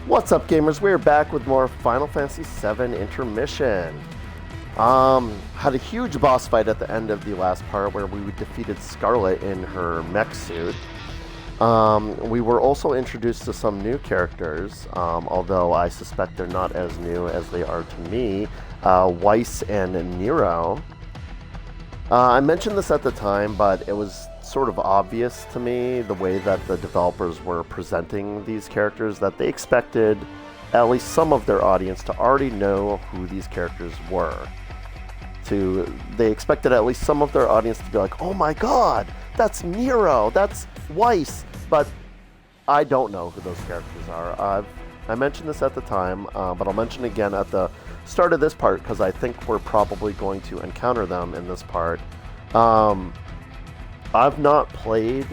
What's up, gamers? We're back with more Final Fantasy VII Intermission. Had a huge boss fight at the end of the last part where we defeated Scarlet in her mech suit. We were also introduced to some new characters, although I suspect they're not as new as they are to me. Weiss and Nero. I mentioned this at the time, but it was sort of obvious to me the way that the developers were presenting these characters that they expected at least some of their audience to already know who these characters were. They expected at least some of their audience to be like, oh my god, that's Nero, that's Weiss, but I don't know who those characters are. I mentioned this at the time, but I'll mention again at the start of this part because I think we're probably going to encounter them in this part. I've not played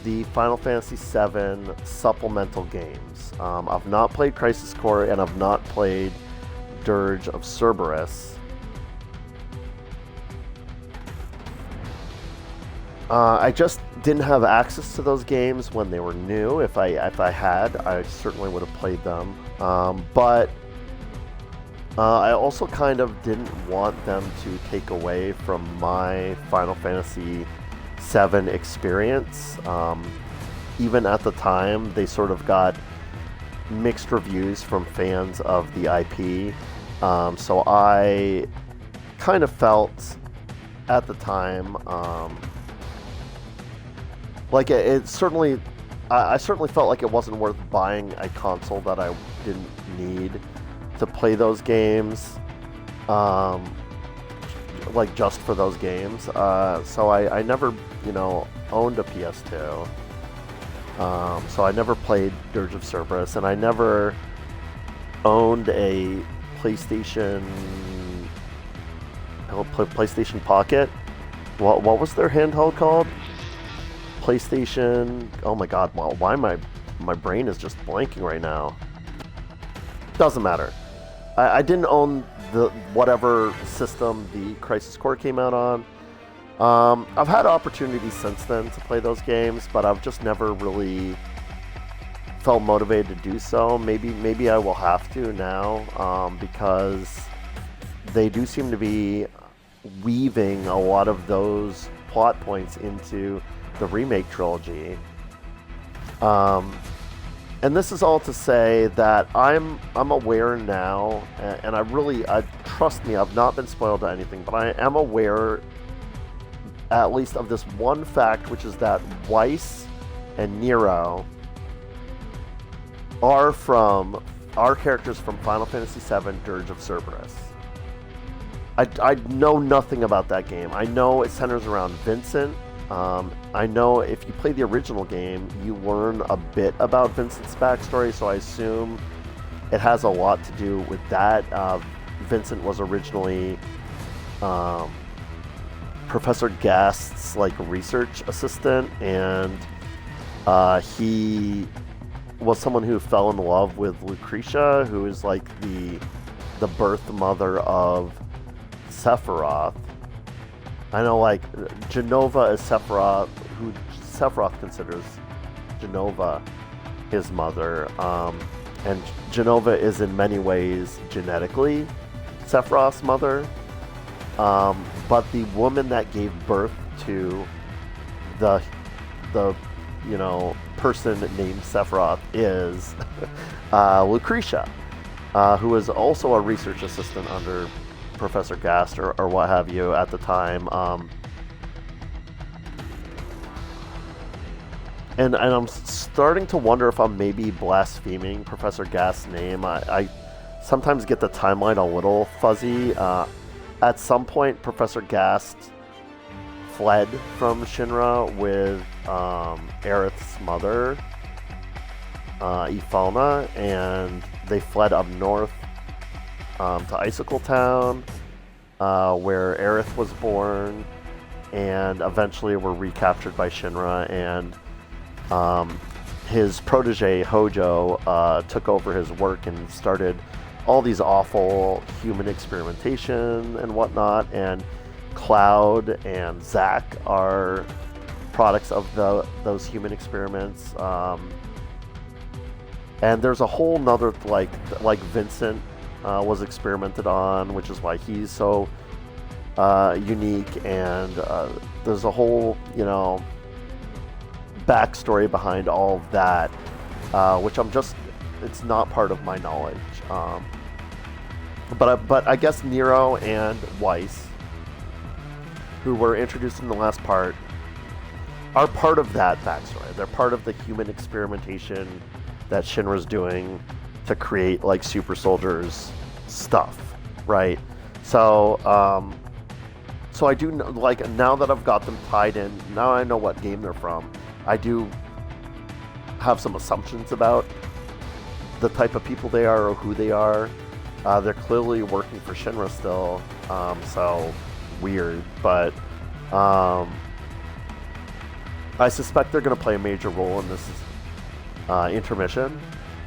the Final Fantasy VII supplemental games. I've not played Crisis Core, and I've not played Dirge of Cerberus. I just didn't have access to those games when they were new. If I had, I certainly would have played them. But I also kind of didn't want them to take away from my Final Fantasy VII experience. Even at the time, they sort of got mixed reviews from fans of the IP. So I kind of felt at the time like it certainly, I certainly felt like it wasn't worth buying a console that I didn't need to play those games, like just for those games. So I never, owned a PS2. So I never played Dirge of Cerberus, and I never owned a PlayStation Pocket. What was their handheld called? PlayStation. Oh my God! Why my brain is just blanking right now. Doesn't matter. I didn't own the whatever system the Crisis Core came out on. I've had opportunities since then to play those games, but I've just never really felt motivated to do so. Maybe I will have to now, because they do seem to be weaving a lot of those plot points into the Remake trilogy. And this is all to say that I'm aware now, and I trust me, I've not been spoiled to anything, but I am aware at least of this one fact, which is that Weiss and Nero are characters from Final Fantasy VII Dirge of Cerberus. I know nothing about that game. I know it centers around Vincent. I know if you play the original game, you learn a bit about Vincent's backstory, so I assume it has a lot to do with that. Vincent was originally Professor Gast's research assistant, and he was someone who fell in love with Lucretia, who is the birth mother of Sephiroth. I know, Jenova is Sephiroth, who Sephiroth considers Jenova his mother, and Jenova is in many ways genetically Sephiroth's mother, but the woman that gave birth to the person named Sephiroth is Lucretia, who is also a research assistant under Professor Gast or what have you at the time. And I'm starting to wonder if I'm maybe blaspheming Professor Gast's name. I sometimes get the timeline a little fuzzy. At some point, Professor Gast fled from Shinra with Aerith's mother, Ifalna, and they fled up north to Icicle Town, where Aerith was born, and eventually were recaptured by Shinra, and his protege Hojo took over his work and started all these awful human experimentation and whatnot, and Cloud and Zack are products of those human experiments. And there's a whole nother, like Vincent was experimented on, which is why he's so unique, and there's a whole, backstory behind all of that, which it's not part of my knowledge. But I guess Nero and Weiss, who were introduced in the last part, are part of that backstory. They're part of the human experimentation that Shinra's doing to create like super soldiers stuff, right? So I do like, now that I've got them tied in, now I know what game they're from. I do have some assumptions about the type of people they are or who they are. They're clearly working for Shinra still, so weird, but I suspect they're going to play a major role in this intermission.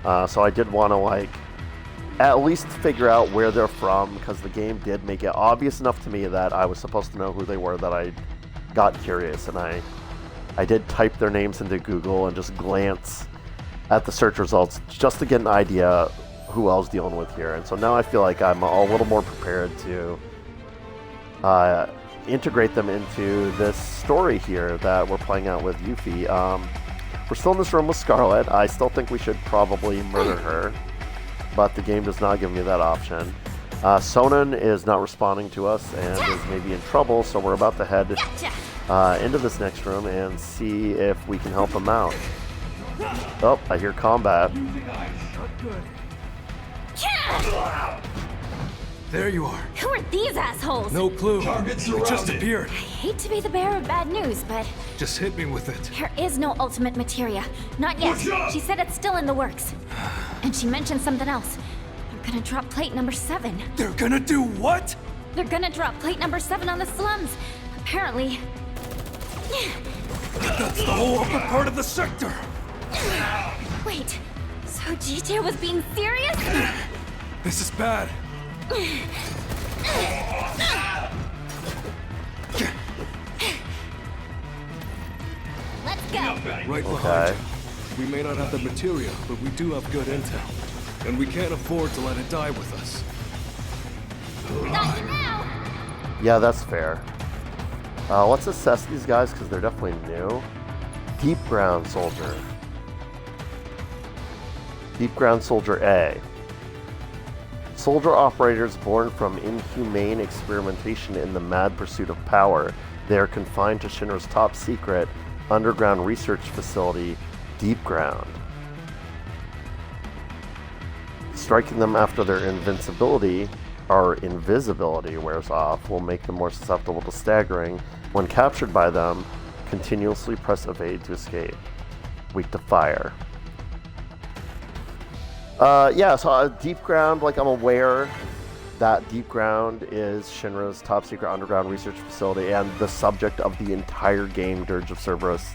So I did want to at least figure out where they're from, because the game did make it obvious enough to me that I was supposed to know who they were, that I got curious, and I did type their names into Google and just glance at the search results just to get an idea who I was dealing with here. And so now I feel like I'm a little more prepared to integrate them into this story here that we're playing out with Yuffie. We're still in this room with Scarlet. I still think we should probably murder her, but the game does not give me that option. Sonnen is not responding to us and is maybe in trouble, so we're about to head into this next room and see if we can help him out. Oh, I hear combat. There you are. Who are these assholes? No clue. It just appeared. I hate to be the bearer of bad news, but Just hit me with it. there is no ultimate materia. Not yet. She said it's still in the works. And she mentioned something else. They're gonna drop plate number 7. They're gonna do what? They're gonna drop plate number 7 on the slums. Apparently. That's the whole upper part of the sector. Wait, so GJ was being serious? This is bad. Let's go. Right behind you. We may not have the materia, but we do have good intel. And we can't afford to let it die with us. Got you now. Yeah, that's fair. Let's assess these guys, because they're definitely new. Deep Ground Soldier. Deep Ground Soldier A. Soldier operators born from inhumane experimentation in the mad pursuit of power. They are confined to Shinra's top secret underground research facility, Deep Ground. Striking them after their invisibility wears off will make them more susceptible to staggering. When captured by them, continuously press evade to escape. Weak to fire. So Deep Ground, I'm aware that Deep Ground is Shinra's top secret underground research facility and the subject of the entire game, Dirge of Cerberus.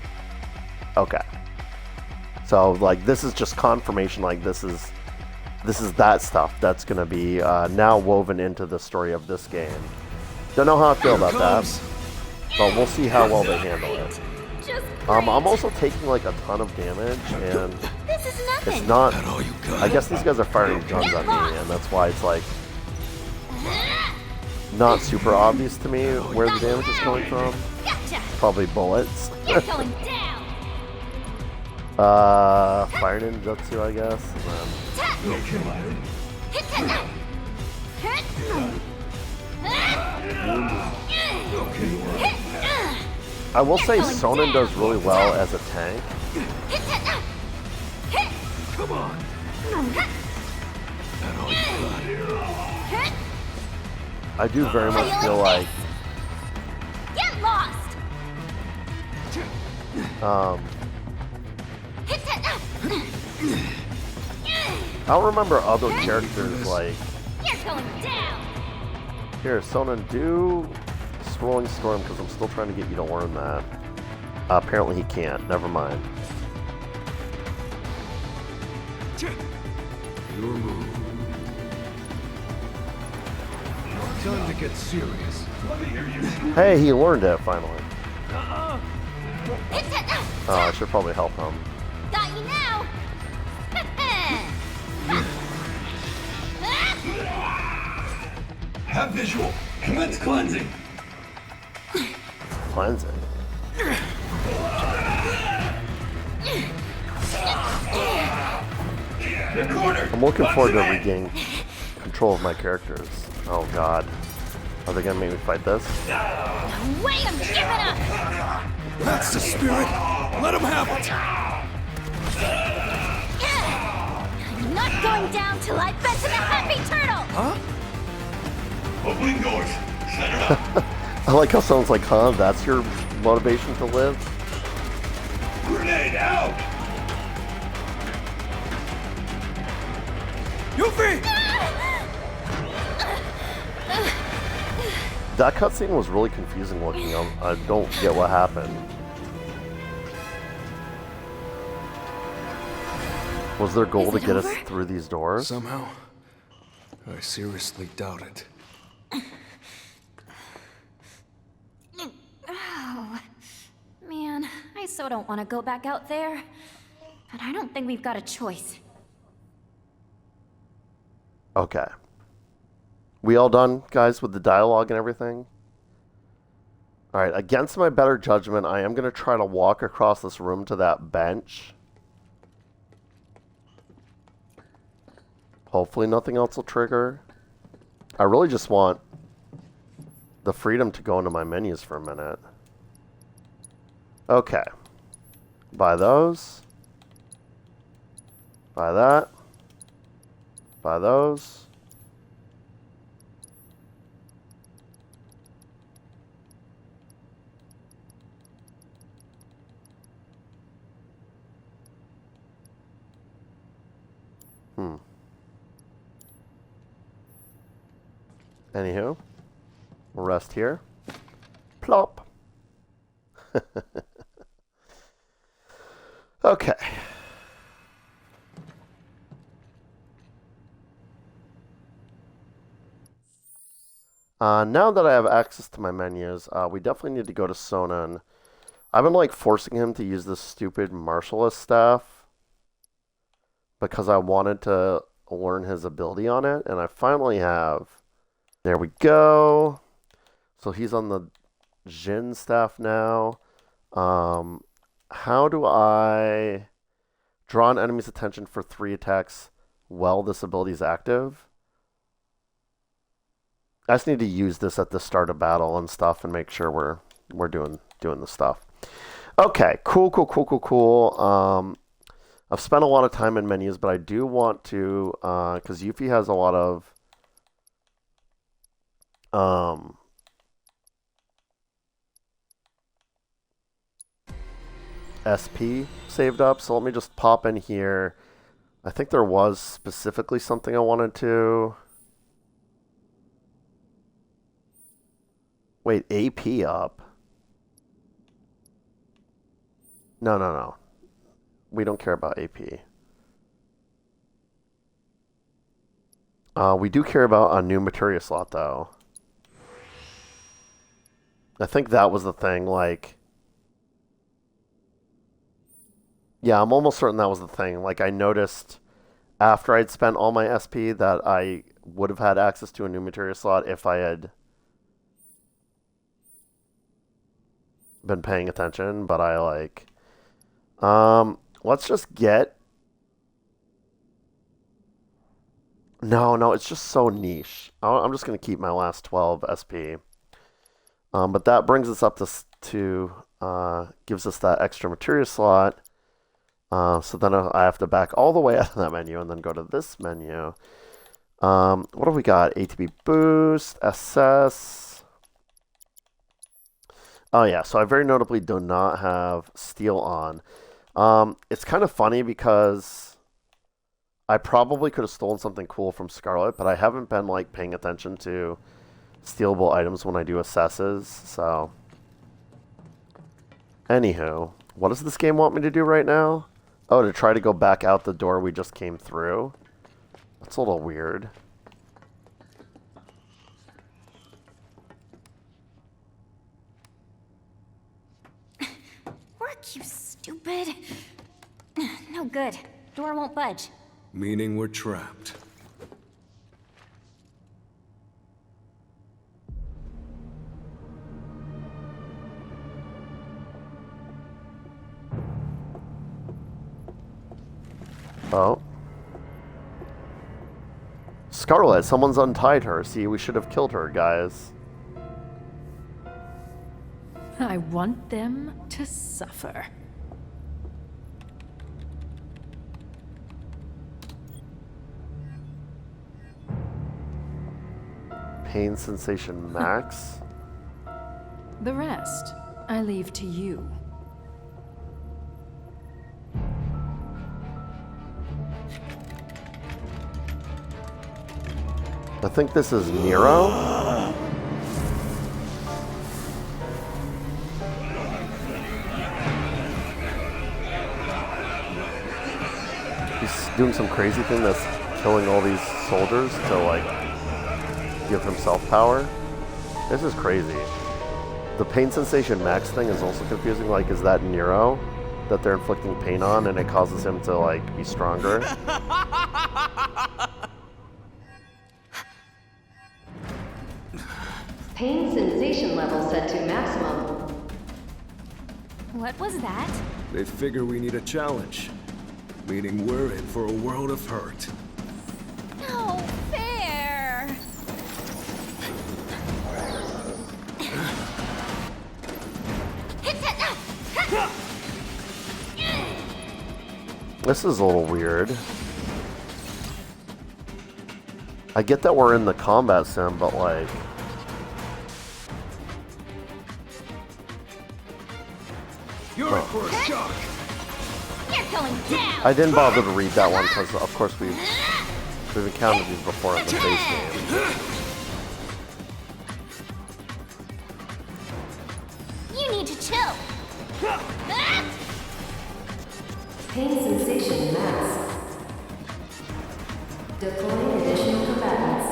Okay. So, this is just confirmation, this is that stuff that's going to be now woven into the story of this game. Don't know how I feel about that, but we'll see how well they handle it. I'm also taking, a ton of damage, and This is nothing. it's not... I guess these guys are firing guns at me, and that's why it's, not super obvious to me where the damage is coming from. Gotcha. Probably bullets. You're going down. Fire ninjutsu, I guess. I will say Sonnen does really well as a tank. Come on. I do very much feel like Get lost. I don't remember other characters You're going down. here, Sonnen, do Swirling Storm, because I'm still trying to get you to learn that. Apparently he can't. Never mind. Your move. Time to get serious. Hey, he learned it finally. Oh, I should probably help him. Got you now. Have visual. Commence cleansing. Cleansing. The corner. I'm looking forward to regaining control of my characters. Oh god. Are they gonna make me fight this? Wait, I'm giving up! That's the spirit. Let him have it. I'm not going down till I bet to the happy turtle! Huh? Opening doors. Set it up. I like how someone's like, huh, that's your motivation to live? Grenade out. Yuffie! That cutscene was really confusing looking. I don't get what happened. Was their goal to Is it get us over? through these doors? Somehow, I seriously doubt it. Oh, man, I so don't want to go back out there. But I don't think we've got a choice. Okay. We all done, guys, with the dialogue and everything? Alright, against my better judgment, I am going to try to walk across this room to that bench. Hopefully nothing else will trigger. I really just want the freedom to go into my menus for a minute. Okay. Buy those. Buy that. Buy those. Anywho, we'll rest here. Plop. Okay. Now that I have access to my menus, we definitely need to go to Sonnen. I've been like forcing him to use this stupid martialist staff because I wanted to learn his ability on it, and I finally have. There we go. So he's on the Jin staff now. How do I draw an enemy's attention for 3 attacks while this ability is active? I just need to use this at the start of battle and stuff and make sure we're doing the stuff. Okay, cool. I've spent a lot of time in menus, but I do want to, because Yuffie has a lot of SP saved up, so let me just pop in here. I think there was specifically something I wanted to... Wait, AP up? No. We don't care about AP. We do care about a new materia slot, though. I think that was the thing, like... Yeah, I'm almost certain that was the thing. Like, I noticed after I'd spent all my SP that I would have had access to a new materia slot if I had been paying attention, but I, like... let's just get... No, it's just so niche. I'm just going to keep my last 12 SP. But that brings us up to gives us that extra materia slot. So then I have to back all the way out of that menu and then go to this menu. What have we got? ATB boost, SS. Oh yeah, so I very notably do not have steel on. It's kind of funny because I probably could have stolen something cool from Scarlet, but I haven't been like paying attention to stealable items when I do assesses, so... Anywho, what does this game want me to do right now? Oh, to try to go back out the door we just came through? That's a little weird. Work, you stupid. No good. Door won't budge. Meaning we're trapped. Oh. Scarlet, someone's untied her. See, we should have killed her, guys. I want them to suffer. Pain sensation max. The rest, I leave to you. I think this is Nero. He's doing some crazy thing that's killing all these soldiers to, like, give himself power. This is crazy. The pain sensation max thing is also confusing. Like, is that Nero that they're inflicting pain on and it causes him to, like, be stronger? Pain sensation level set to maximum. What was that? They figure we need a challenge. Meaning we're in for a world of hurt. No fair! This is a little weird. I get that we're in the combat sim, but, like... You're in for a shock! You're going down! I didn't bother to read that one because, of course, we've encountered these before in the base game. You need to chill! Pain sensation max. Deploying additional combatants.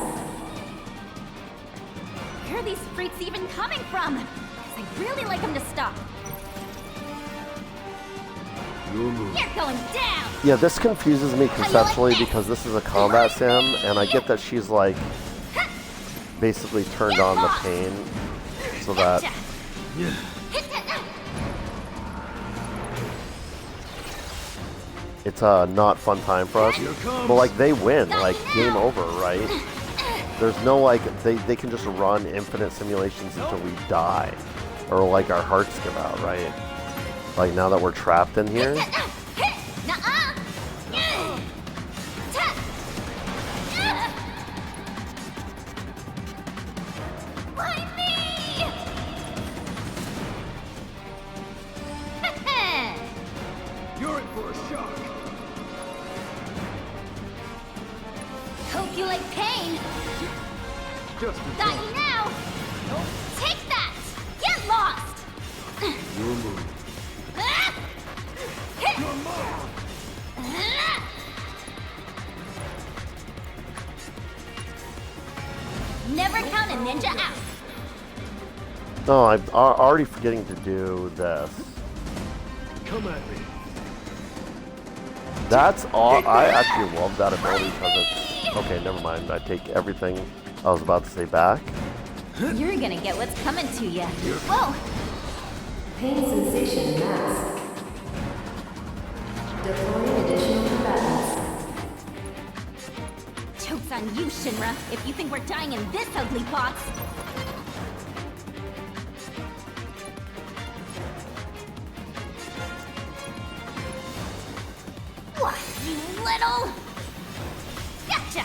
Where are these freaks even coming from? 'Cause I'd really like them to stop. You're going down! Yeah, this confuses me conceptually because this is a combat sim, and I get that she's, like, basically turned on the pain so that... It's a not fun time for us. But, like, they win. Like, game over, right? There's no, like, they can just run infinite simulations until we die. Or, like, our hearts give out, right? Like, now that we're trapped in here. You're in for a shock! Hope you like pain! Just Got you now! Take that! Get lost! your move. Never count a ninja out! No, I'm already forgetting to do this. Come at me. That's all. I actually love that ability because it's... Okay, never mind. I take everything I was about to say back. You're gonna get what's coming to you. Whoa! Pain sensation max. Deploying additional combatants. Joke's on you, Shinra, if you think we're dying in this ugly box! What, you little... Gotcha!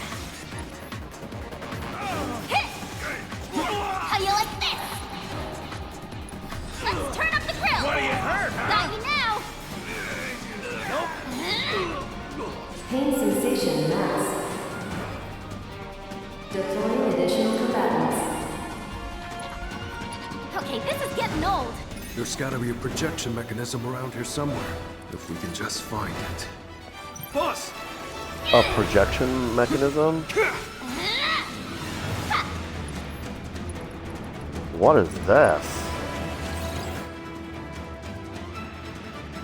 How you like this? Let's turn up the grill! What are you hurt, huh? Got you now! Pain sensation max. Deploying additional combatants. Okay, this is getting old. There's gotta be a projection mechanism around here somewhere. If we can just find it. Boss! A projection mechanism? What is this?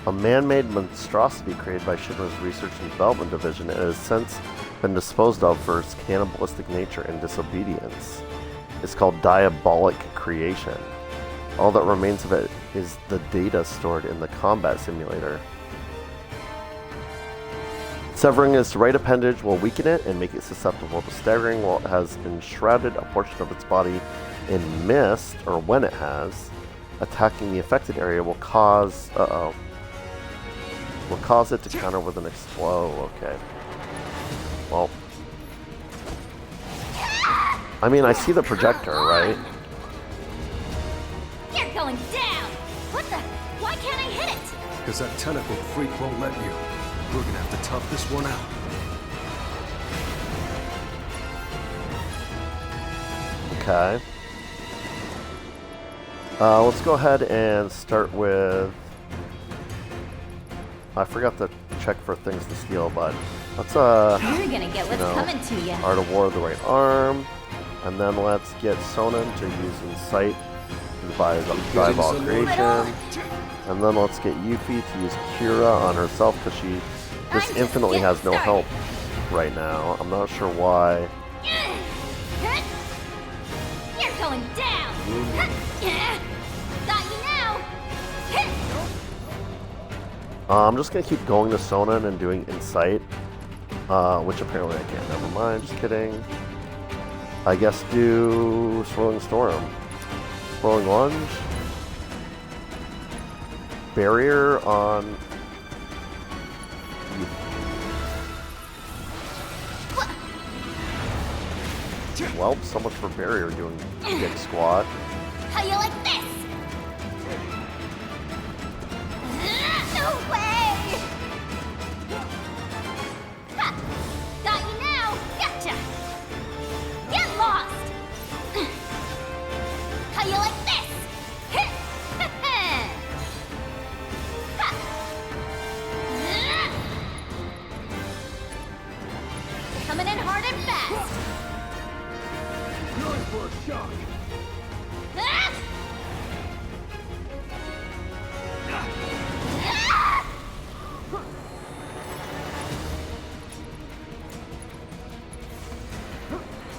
A man-made monstrosity created by Shinra's Research and Development Division and has since been disposed of for its cannibalistic nature and disobedience. It's called Diabolic Creation. All that remains of it is the data stored in the combat simulator. Severing its right appendage will weaken it and make it susceptible to staggering while it has enshrouded a portion of its body in mist, or when it has. Attacking the affected area will cause... will cause it to counter with an explode. Okay. Well... I mean, I see the projector, right? You're going down! What the? Why can't I hit it? Because that tentacle freak won't let you. We're gonna have to tough this one out. Okay. Let's go ahead and start with... I forgot to check for things to steal, but let's, You're gonna get what's know, coming to you. Art of War of the Right Arm. And then let's get Sonnen to use Insight to drive all creation. And then let's get Yuffie to use Kira on herself because she just infinitely has no help right now. I'm not sure why. You're going down! Got you now! I'm just going to keep going to Sonnen and doing Insight. Which apparently I can't. Never mind. Just kidding. I guess do Swirling Storm. Swirling Lunge. Barrier on... Well, so much for Barrier doing Dick Squat. How you like this? No way! Ha! Got you now! Gotcha! Get lost! How you like this? Ha! Coming in hard and fast! Going for a shock. Ah!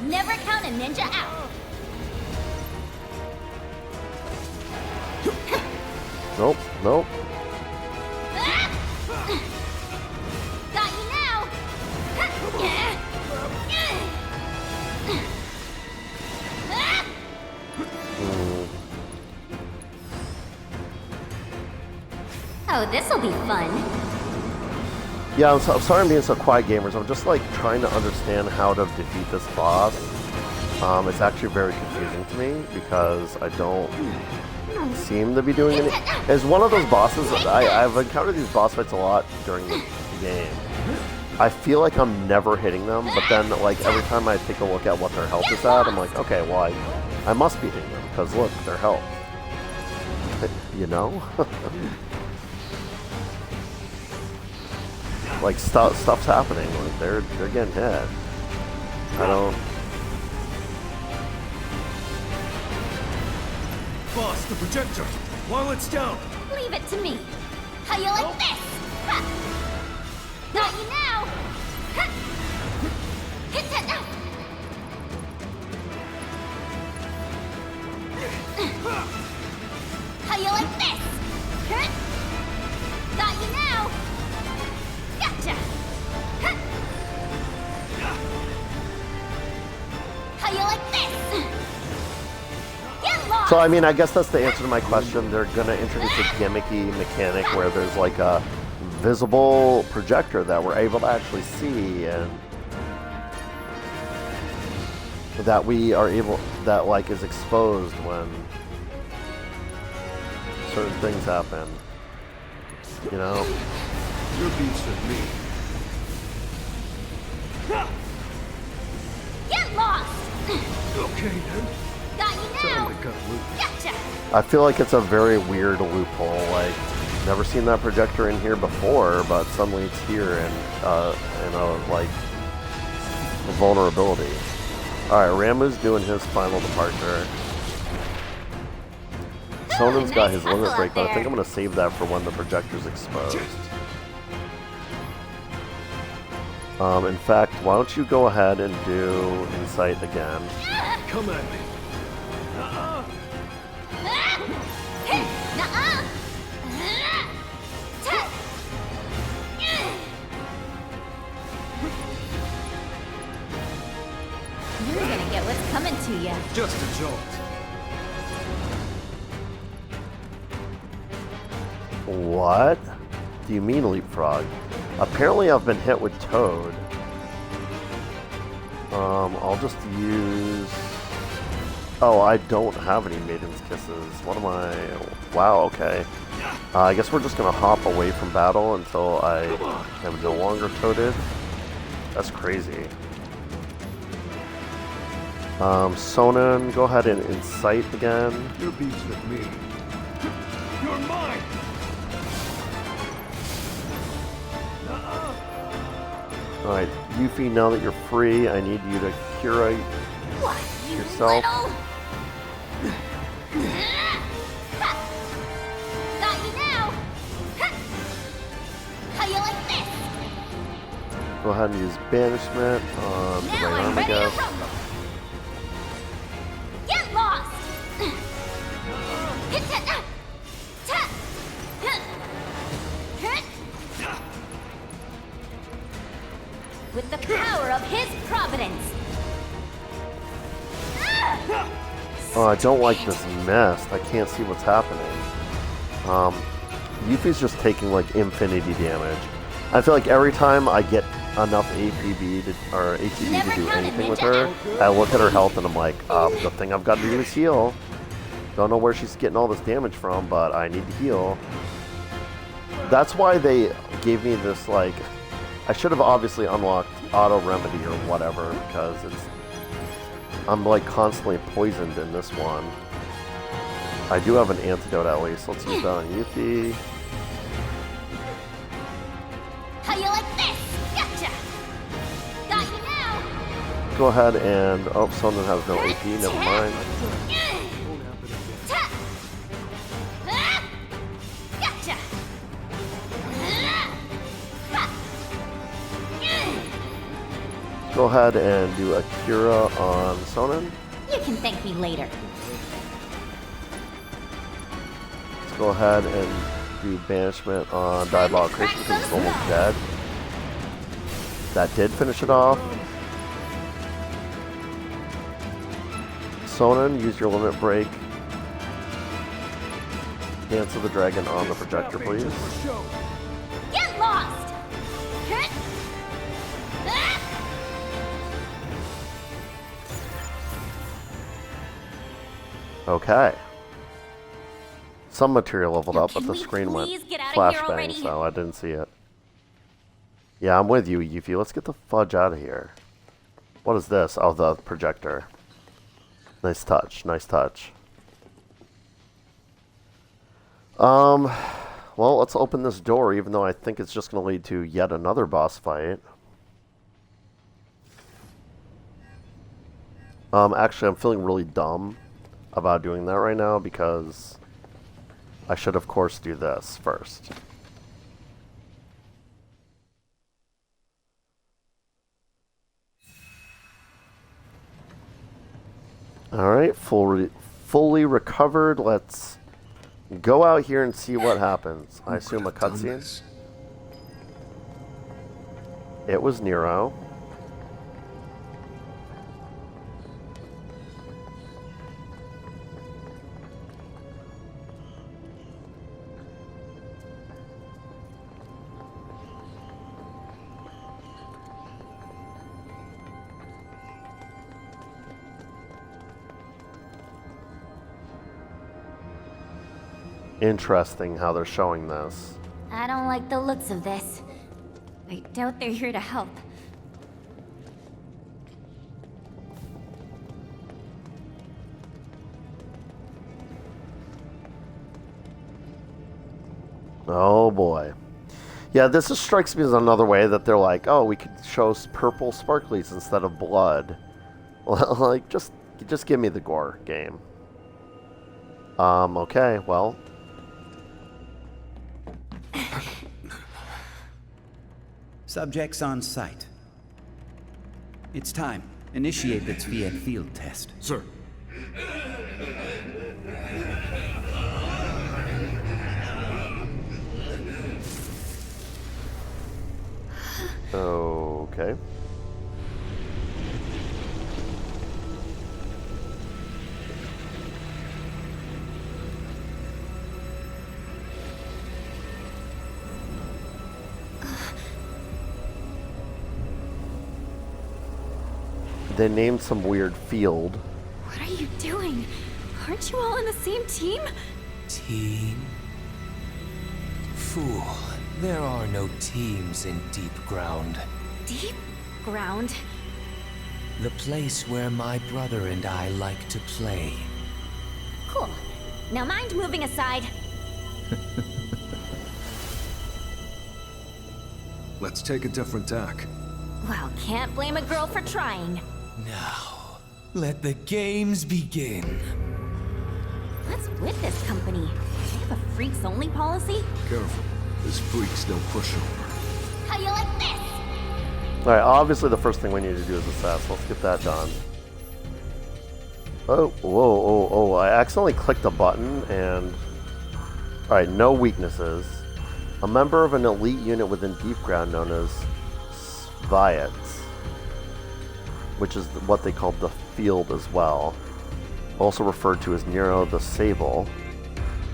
Never count a ninja out. Nope, nope. Got you now. Oh, this'll be fun. Yeah, I'm sorry I'm being so quiet, gamers. I'm just like trying to understand how to defeat this boss. It's actually very confusing to me because I don't seem to be doing any. It's one of those bosses that I've encountered these boss fights a lot during the game. I feel like I'm never hitting them, but then like every time I take a look at what their health is at, I'm like, okay, well I must be hitting them because look, their health. You know? Like stuff's happening. Like they're getting hit. I don't. Boss, the projector! While it's down! Leave it to me. How you like this? Ha! Got you now. Ha! Hit it. How you like this? Ha! Got you now. Gotcha. Ha! How you like this? Get lost. So I mean, I guess that's the answer to my question. They're gonna introduce a gimmicky mechanic where there's like a visible projector that we're able to actually see, and that we are able, that like is exposed when certain things happen. You know? Your beats with me. Get lost. Okay, then. Got you Tell now. him to cut loose. Gotcha. I feel like it's a very weird loophole. Like, never seen that projector in here before, but suddenly it's here and like a vulnerability. All right, Ramu's doing his final departure. Sonen's got his limit hustle break, out but I think there. I'm gonna save that for when the projector's exposed. In fact, why don't you go ahead and do Insight again? Come at me. what's coming to you. Just a joke. What do you mean leapfrog? Apparently I've been hit with Toad. I'll just use... Oh, I don't have any Maiden's Kisses. What am I... Wow, okay. I guess we're just gonna hop away from battle until I am no longer toaded. That's crazy. Sonnen, go ahead and incite again. Your beef's with me. You're mine! Alright, Yuffie, now that you're free, I need you to curate What, you yourself. little... Got you now! How you like this? Go ahead and use banishment on the Now right I'm arm, I ready to guess. rumble! Get lost! With the power of his providence! Oh, I don't like this mess. I can't see what's happening. Yuffie's just taking like infinity damage. I feel like every time I get enough ATB to do anything with her, I look at her health and I'm like, the thing I've got to do is heal. Don't know where she's getting all this damage from, but I need to heal. That's why they gave me this, like, I should have obviously unlocked auto remedy or whatever, because I'm like constantly poisoned in this one. I do have an antidote at least. Let's use that on Yuffie. How you like this? Gotcha! Got you now! Go ahead and... Oh, someone has no AP. Never mind. Gotcha! Go ahead and do a Cura on Sonnen. You can thank me later. Let's go ahead and do banishment on Diabolic Creation because it's almost dead. That did finish it off. Sonnen, use your limit break. Dance of the Dragon on the projector, please. Get lost! Okay. Some material leveled up, but Can the we screen went please get out of here flashbang, already? so I didn't see it. Yeah, I'm with you, Yuffie. Let's get the fudge out of here. What is this? Oh, the projector. Nice touch. Nice touch. Well, let's open this door, even though I think it's just going to lead to yet another boss fight. Actually, I'm feeling really dumb about doing that right now because I should, of course, do this first. Alright, fully recovered. Let's go out here and see what happens. I assume a cutscene. It was Nero. Interesting how they're showing this. I don't like the looks of this. I doubt they're here to help. Oh boy. Yeah, this just strikes me as another way that they're like, oh, we could show purple sparklies instead of blood. Well, like, just give me the gore game. Okay, well. Subjects on site. It's time. Initiate the Tviek field test. Sir. Okay. they named some weird field. What are you doing? Aren't you all on the same team? Team? Fool, there are no teams in Deep Ground. Deep ground? The place where my brother and I like to play. Cool. Now mind moving aside. Let's take a different tack. Well, can't blame a girl for trying. Now, let the games begin. What's with this company? They have a freaks-only policy? Careful. This freak's no pushover. How you like this? Alright, obviously the first thing we need to do is assess. Let's get that done. Oh, whoa, I accidentally clicked a button and... Alright, no weaknesses. A member of an elite unit within Deep Ground known as Sviats, which is what they called the field as well. Also referred to as Nero the Sable.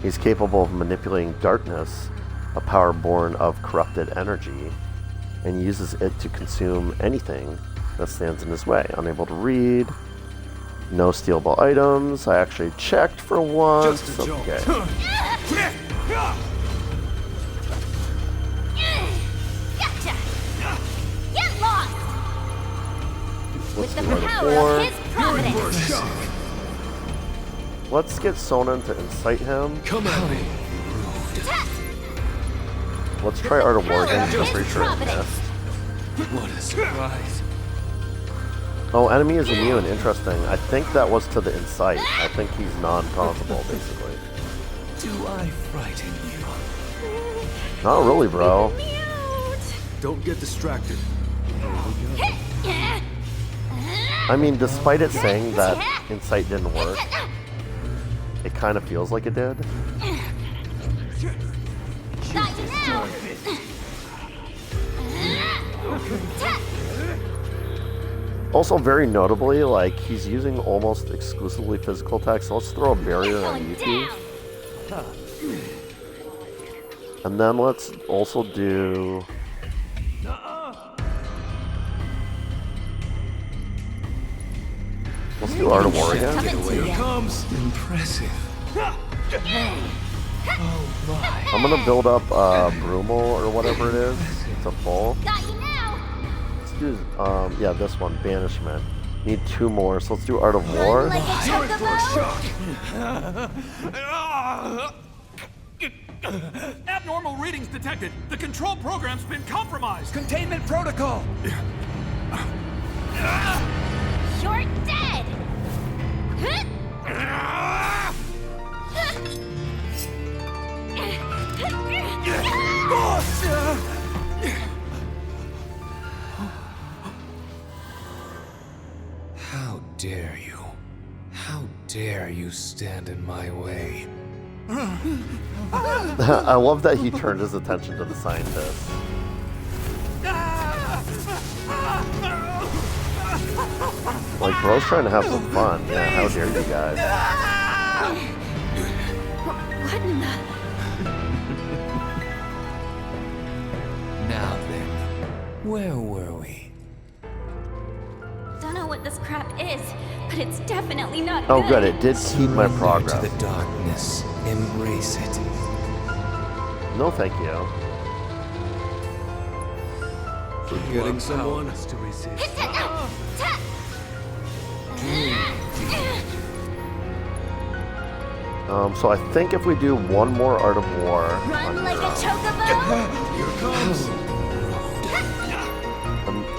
He's capable of manipulating darkness, a power born of corrupted energy, and uses it to consume anything that stands in his way. Unable to read. No stealable items. I actually checked for once. Just a joke. Okay. Gotcha! Get lost! With the do Art of power War. of his providence! Let's get Sonnen to incite him. Come at me. Let's try Art of War again. Power of I'm pretty his sure I providence. missed. What a surprise. Oh, enemy is immune. Interesting. I think that was to the incite. I think he's non-tauntable, basically. Do I frighten you? Not really, bro. Me out! Don't get distracted. I mean, despite it saying that incite didn't work, it kind of feels like it did. Got you now! Also, very notably, like, he's using almost exclusively physical attacks, so let's throw a barrier on Yuki. And then let's also do... Let's do Art of War again. Coming to Here you. comes. Impressive. Oh my. I'm gonna build up Brumal or whatever it is to full. Got you now! Let's do, yeah, this one, Banishment. Need 2 more, so let's do Art of War. Like a chocobo? Abnormal readings detected. The control program's been compromised. Containment protocol! You're dead! How dare you? How dare you stand in my way? I love that he turned his attention to the scientist. Like, bro's trying to have some fun. Yeah, how dare you guys. What in the... Now then, where were we? Don't know what this crap is, but it's definitely not Oh, good, it did keep my Surrender progress. to the darkness. Embrace it. No, thank you. Forgetting someone? To resist. So I think if we do one more Art of War Run on like a Nero, chocobo? Here comes.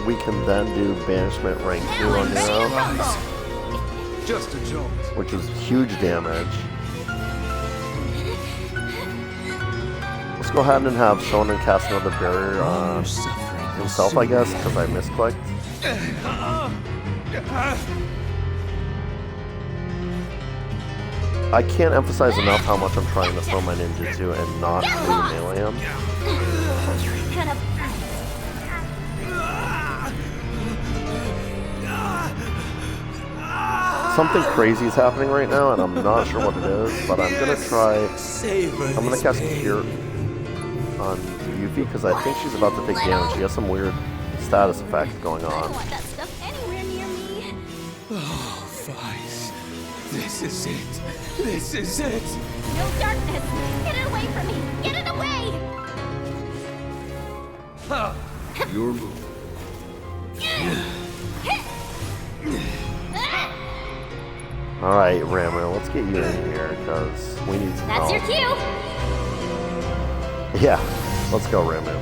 we can then do Banishment rank 2 Now on I'm ready to Nero, rumble! Just a joke. which is huge damage. Let's go ahead and have Sonnen cast another barrier All on your suffering will himself, I soon guess, be because I misclicked. I can't emphasize enough how much I'm trying to throw my ninjutsu and not really melee him. Gonna... Something crazy is happening right now, and I'm not sure what it is, but I'm gonna try. I'm gonna cast Cure on Yuffie because I think she's about to take damage. She has some weird status effect going I don't on. want that stuff anywhere near me. Oh, Vice. This is it. This is it. No darkness! Get it away from me! Get it away! Your move. All right, Ramu, let's get you in here because we need some That's help. your cue! Yeah, let's go, Ramu.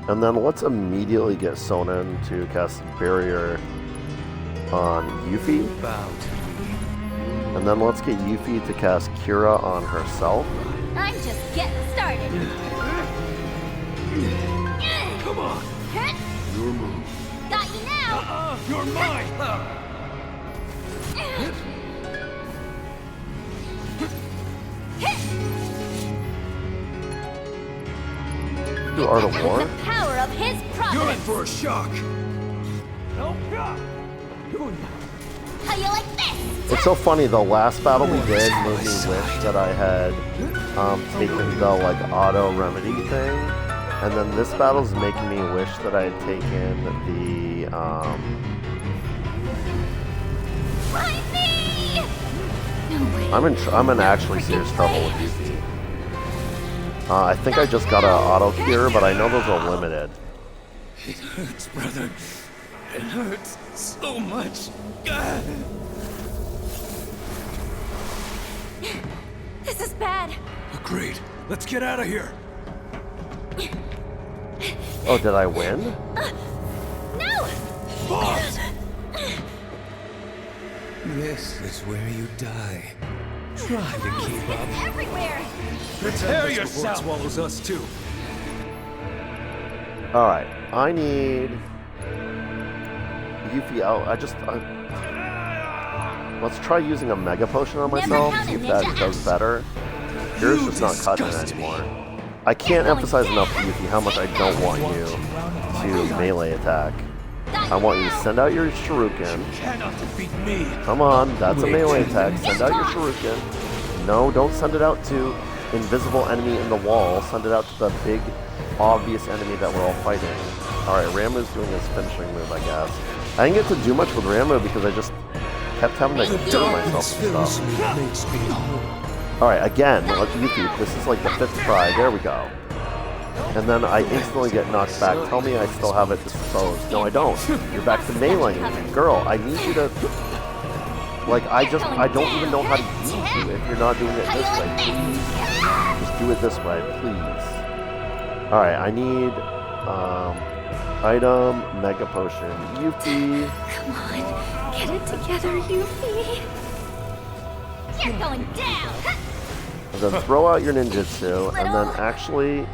And then let's immediately get Sonnen to cast Barrier on Yuffie. Bow to me. And then let's get Yuffie to cast Kira on herself. I'm just getting started. Come on. Your move. Got you now! You're mine. Do Art of War? The power of his You're in providence! for a shock. How you like this? It's so funny, the last battle we did made me wish that I had taken the like auto remedy thing. And then this battle's making me wish that I had taken the Find me! No way. I'm in actually serious trouble with Yuffie. I think I just got an auto cure, but I know those are limited. It hurts, brother. It hurts so much. This is bad. Agreed. Let's get out of here. Oh, did I win? No! Boss! This is where you die. Try to keep up. It's everywhere! Prepare yourself. Before it swallows us too. Alright, I need Yuffie out. Let's try using a Mega Potion on myself, see if that does better. Yours just not cutting it anymore. I can't emphasize enough, Yuffie, how much I don't want you to melee attack. I want you to send out your Shuriken. Cannot defeat me. Come on, that's a melee attack. Send out your Shuriken. No, don't send it out to invisible enemy in the wall. Send it out to the big, obvious enemy that we're all fighting. Alright, Ramu's doing his finishing move, I guess. I didn't get to do much with Ramu because I just kept having to heal myself and stuff. Makes me whole. Alright, again, let's Yuffie. This is like the 5th try. There we go. And then I instantly get knocked back. Tell me I still have it disposed. No, I don't. You're back to meleeing me. Girl, I need you to... Like, I don't even know how to use you if you're not doing it this way. Please. Just do it this way, please. Alright, I need... item, Mega Potion, Yuffie. Come on, get it together, Yuffie. You're going down! And then throw out your ninjutsu, and then actually...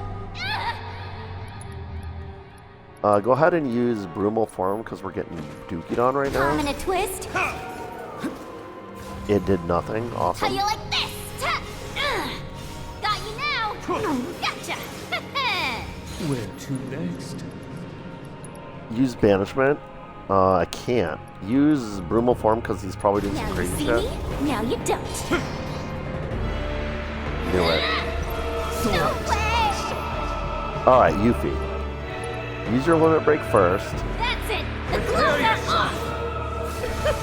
go ahead and use Brumal Form, because we're getting dookied on right now. I'm in a twist. It did nothing. How Awesome. you like this? Got you now! Gotcha! Where to next? Use Banishment. I can't. Use Brumal Form, because he's probably doing some Now you crazy see shit. me? Now you don't. Do it. No way! Alright, Yuffie. Use your Limit Break first. That's it! The gloves are off!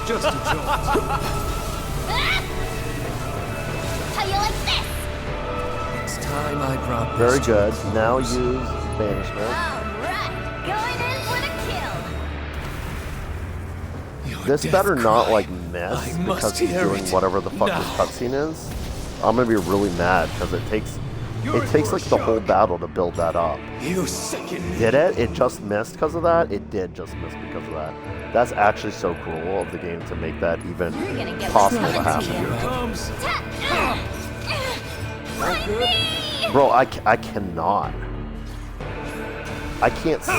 Just a jolt. How you like this? It's time I drop Very this. good. Now use Banishment. Alright, going in for the kill. Your This death better not, cry. like, miss, I because must he's hear doing it whatever the fuck now. this cutscene is. I'm gonna be really mad, because it takes like the whole battle to build that up. You sicken me. Did it? It just missed because of that? It did just miss because of that. That's actually so cruel of the game to make that even You're gonna get possible what's to coming to happen. you. Comes. Find me! Bro, I cannot. I can't see.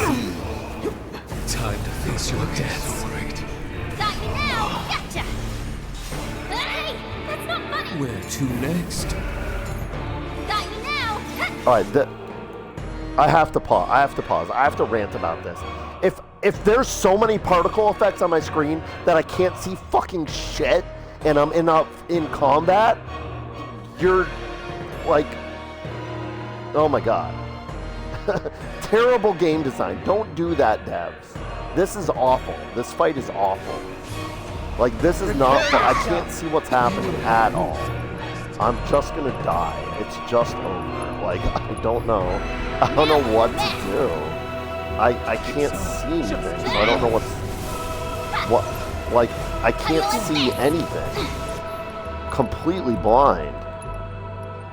Time to face your death. Got you now! Gotcha! Hey! That's not funny! Where to next? Got you now! Alright, I have to pause. I have to rant about this. If there's so many particle effects on my screen that I can't see fucking shit, and I'm in combat, you're like, oh my god. Terrible game design. Don't do that, devs. This is awful. This fight is awful. Like, this is not fun. I can't see what's happening at all. I'm just gonna die. It's just over. Like, I don't know. I don't know what to do. I can't see anything, so I don't know like, I can't see anything. Completely blind.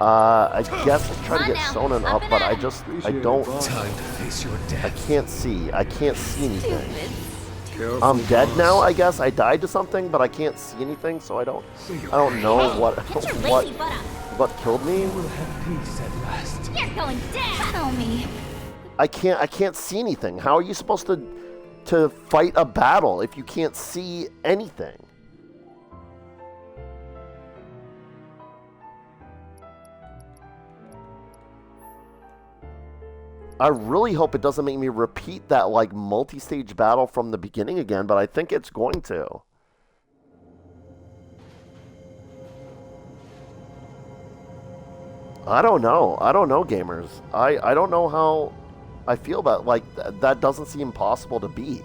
I guess I'll try to get Sonnen up, but I don't. Time to face your death. I can't see anything. I'm dead now, I guess. I died to something, but I can't see anything, so I don't know what killed me. We'll have peace at last. You're going down. Tell me. I can't see anything. How are you supposed to fight a battle if you can't see anything? I really hope it doesn't make me repeat that, like, multi-stage battle from the beginning again, but I think it's going to. I don't know. I don't know, gamers. I don't know how I feel about, like, that doesn't seem possible to beat.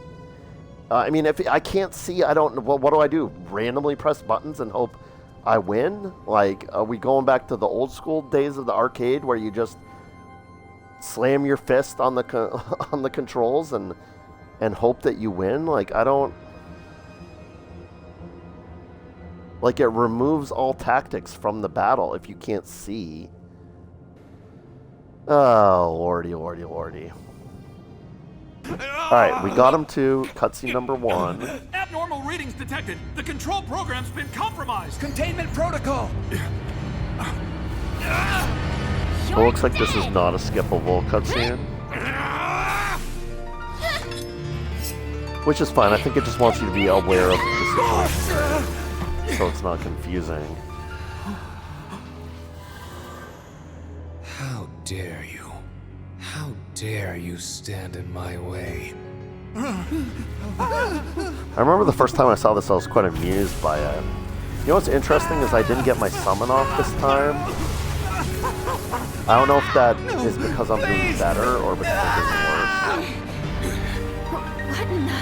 I mean, if I can't see, I don't know. What do? Randomly press buttons and hope I win? Like, are we going back to the old school days of the arcade where you just slam your fist on the on the controls and hope that you win? Like, I don't. Like, it removes all tactics from the battle if you can't see. Oh, lordy, lordy, lordy. Alright, we got him to cutscene number 1. Abnormal readings detected. The control program's been compromised. Containment protocol! It looks like this is not a skippable cutscene. Which is fine. I think it just wants you to be aware of the situation, so it's not confusing. How dare you? How dare you stand in my way? I remember the first time I saw this, I was quite amused by it. You know what's interesting is I didn't get my summon off this time. I don't know if that is because I'm doing better or because I'm doing worse. What in the...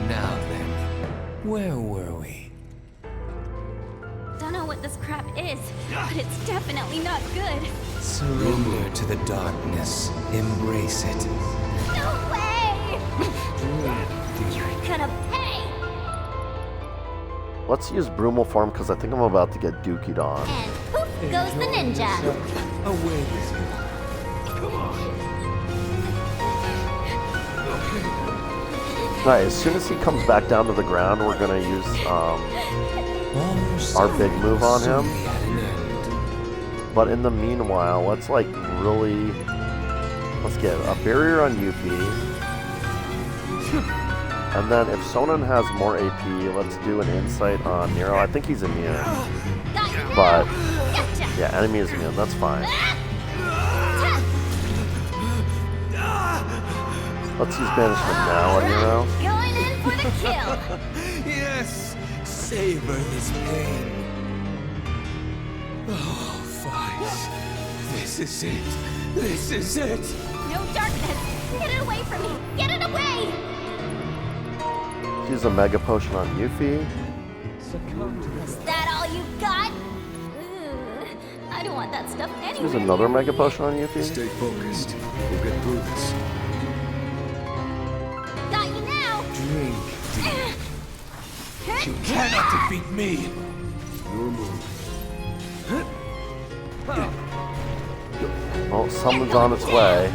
Now then, where were we? Don't know what this crap is, but it's definitely not good. Surrender to the darkness. Embrace it. No way! You're gonna pay! Let's use Brumal form because I think I'm about to get dookied on. And poof goes the ninja. Away with you. Come on. Alright, as soon as he comes back down to the ground, we're gonna use our big move on him. But in the meanwhile, let's like really... Let's get a barrier on Yuffie. And then if Sonnen has more AP, let's do an insight on Nero. I think he's immune. But, yeah, enemy is immune. That's fine. Let's use banishment now on Nero. Going in for the kill. Yes! Savor this pain. Oh, fine. This is it. This is it. No darkness. Get it away from me. Get it away. Use a Mega Potion on Yuffie. Is that all you got? Ugh, I don't want that stuff anyway. Use another Mega Potion on Yuffie. Stay focused. We'll get through this. Got you now. Drink deep. You cannot defeat me. Your move. Well, summon's on its way.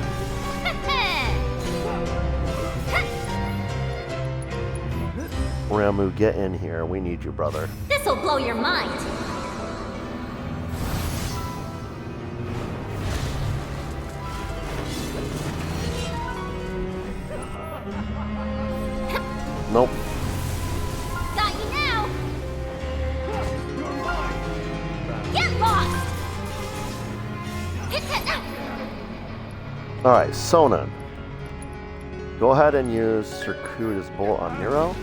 Ramu, get in here. We need you, brother. This'll blow your mind. Nope. Got you now. Get lost. Alright, Sonnen. Go ahead and use Circuitous Bolt on Nero.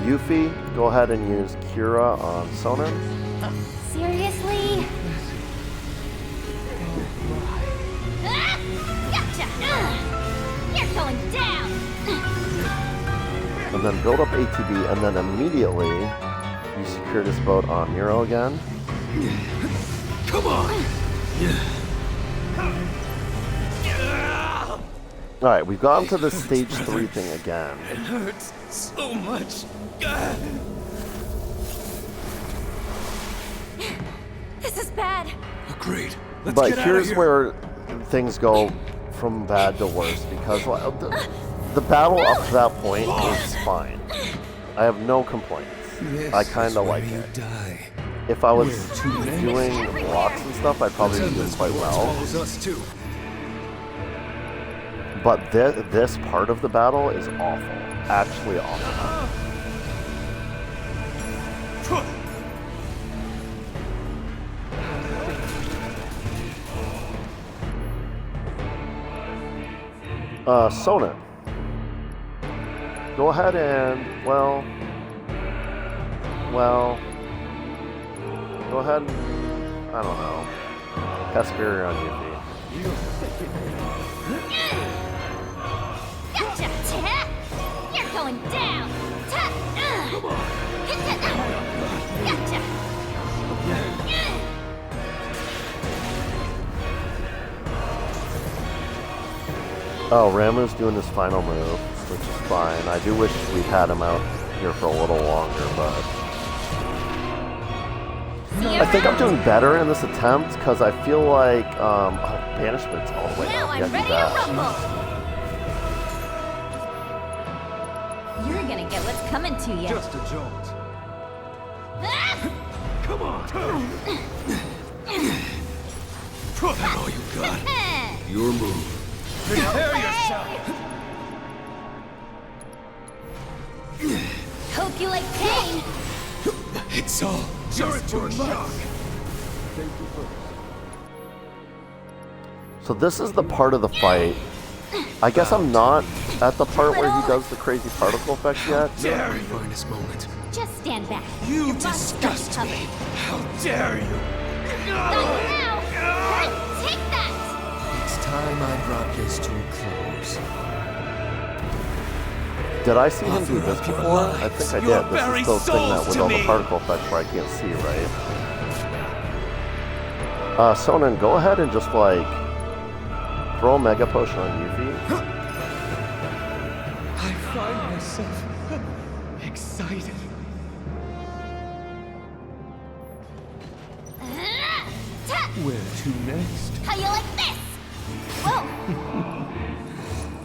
Yuffie, go ahead and use Kira on Sonnen. Seriously? Gotcha! You're going down! And then build up ATB, and then immediately you secure this boat on Nero again. Come on! Alright, we've gone to the stage 3 thing again. It hurts so much. This is bad. Agreed. Let's But get here's out of here. where things go from bad to worse, because the battle up to that point is fine. I have no complaints. I kind of like it. Die. If I was doing blocks and stuff, I'd probably be doing quite well. Follows us too. But this part of the battle is awful. Actually awful. Sonnen. Go ahead and, well, go ahead and, I don't know, cast Barrier on Yuffie. Gotcha! You're going down! Gotcha! Oh, Ramu's doing his final move, which is fine. I do wish we'd had him out here for a little longer, but I think I'm doing better in this attempt because I feel like banishment's all the way Now up. I'm Yeah, do ready to that. rumble! You're gonna get what's coming to you. Just a jolt. Come on. That's all you got. Your move. Prepare yourself. Hope you like pain! It's all Just too much. So this is the part of the fight. I guess I'm not at the part where he does the crazy particle effect yet. Dare you? finest moment. Just stand back. You Your boss got disgust covered. me. How dare you? Not now! Take that! It's time I brought this to a close. Did I see him do this Offer up your before? I lives, think I your did. This very is the thing that souls with to all the me. particle effects where I can't see, right? Sonnen, go ahead and just like throw a Mega Potion on Yuffie. I find myself excited. Where to next? How you like this? Whoa!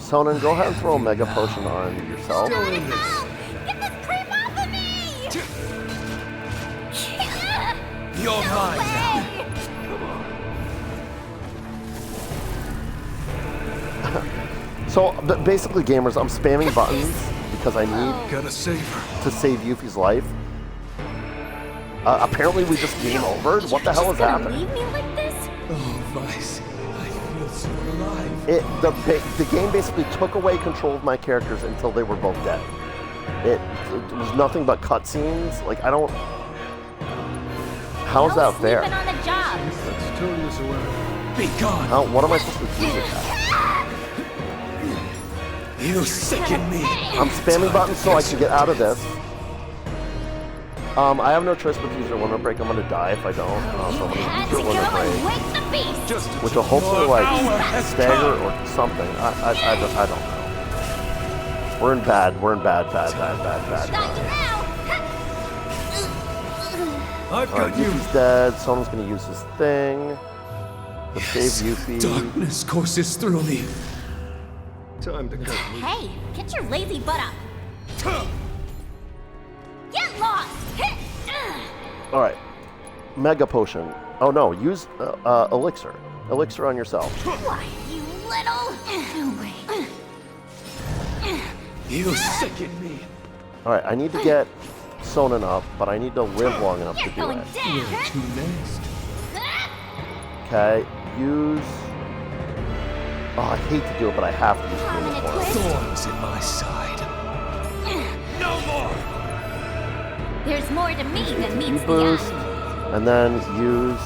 Sonnen, go ahead and throw a Mega Potion on yourself. Ow! Get this creep off of me! You're No mine now. way! So basically, gamers, I'm spamming buttons because I need Gotta save her. to save Yuffie's life. Apparently, we just game over. What the hell is Gonna happening? leave me like this? Oh, Vice, I feel so alive. The game basically took away control of my characters until they were both dead. It was nothing but cutscenes. Like I don't. How's No that fair? sleeping on the job. Let's turn this around. Be gone. What am I supposed to do with that? You sicken me. I'm spamming buttons so I can get out of this. I have no choice but to use your limit break. I'm gonna die if I don't. So I'm You gonna had use to your go limit and break, wake the beast! Just which will hopefully like has stagger come. or something. I don't know. We're in bad. Got bad. you now! I've Alright, got you. Yuffie's dead. Sonnen's gonna use his thing to save Yuffie. Darkness courses through me. Time to cut loose. Hey, get your lazy butt up! Get lost! Alright. Mega Potion. Oh no, use Elixir. Elixir on yourself. Why, you little... No way. You sicken me. Alright, I need to get Sonnen up, but I need to live long enough to You're do going it. down! To next. Okay, use... Oh, I hate to do it, but I have to use Prominent Unicorn. twist. Thorns in my side. No more. There's more to me than meets the boost, eye. and then use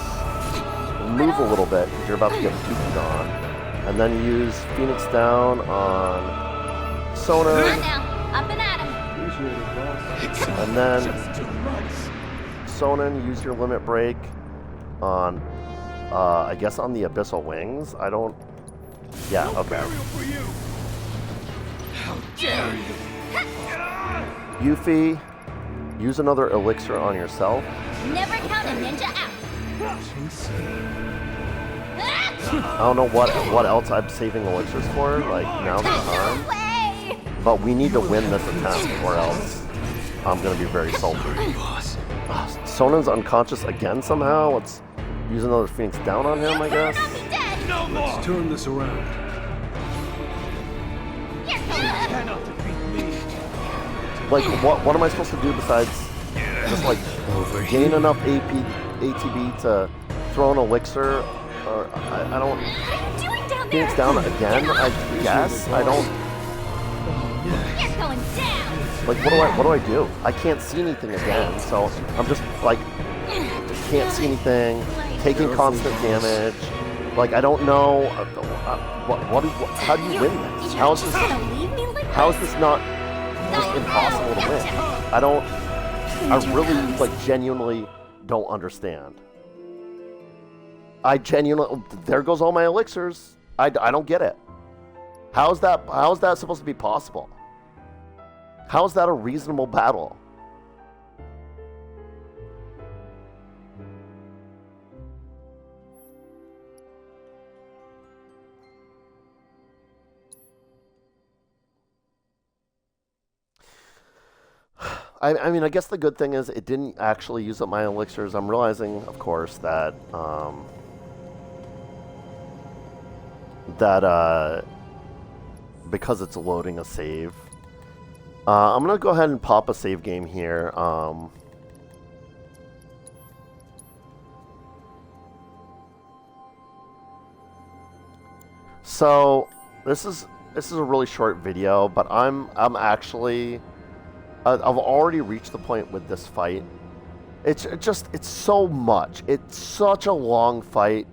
move a little bit because you're about to get 2 feet on, and then use Phoenix Down on Sona, Come on now, up and at him. and then Sonnen, use your limit break on, I guess on the Abyssal Wings. I don't. Yeah. Okay. Yuffie, use another elixir on yourself. Never count a ninja out. I don't know what else I'm saving elixirs for. Like now's the time. No way! But we need to win this attempt, or else I'm gonna be very salty. Sonen's unconscious again somehow. Let's use another Phoenix Down on him, I guess. Not be dead. No more! Let's turn this around. Here comes. Like, what am I supposed to do besides just like gain enough ATB to throw an elixir? Or I don't. What are you doing down there? Phoenix Down again? I guess I don't. You're going down. Like, what do I do? I can't see anything again, so I'm just like can't see anything, taking constant damage. Like, I don't know how do you win this? How is this? Gonna leave me like How is this not just impossible to win? I really like genuinely don't understand. There goes all my elixirs. I don't get it. How is that supposed to be possible? How is that a reasonable battle? I mean, I guess the good thing is it didn't actually use up my elixirs. I'm realizing, of course, that because it's loading a save, I'm gonna go ahead and pop a save game here. So this is a really short video, but I'm actually. I've already reached the point with this fight. It's so much. It's such a long fight,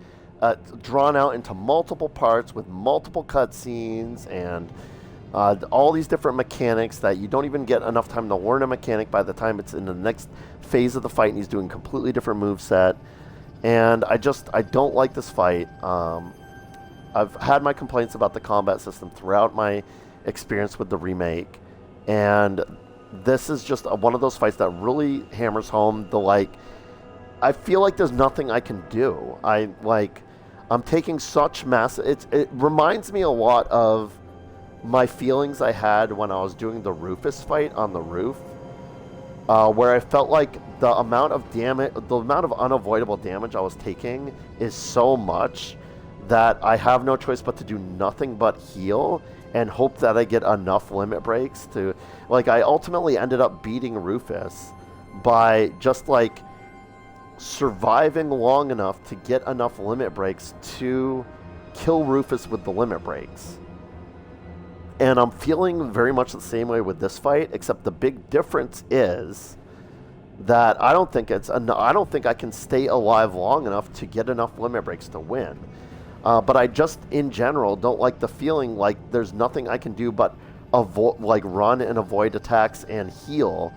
drawn out into multiple parts with multiple cutscenes and all these different mechanics that you don't even get enough time to learn a mechanic by the time it's in the next phase of the fight and he's doing a completely different moveset. And I don't like this fight. I've had my complaints about the combat system throughout my experience with the remake, and this is just one of those fights that really hammers home the, like, I feel like there's nothing I can do. I'm taking such massive, it reminds me a lot of my feelings I had when I was doing the Rufus fight on the roof, where I felt like the amount of unavoidable damage I was taking is so much that I have no choice but to do nothing but heal and hope that I get enough limit breaks to, like, I ultimately ended up beating Rufus by just, like, surviving long enough to get enough limit breaks to kill Rufus with the limit breaks. And I'm feeling very much the same way with this fight, except the big difference is that I don't think I can stay alive long enough to get enough limit breaks to win. But I just, in general, don't like the feeling like there's nothing I can do but run and avoid attacks and heal.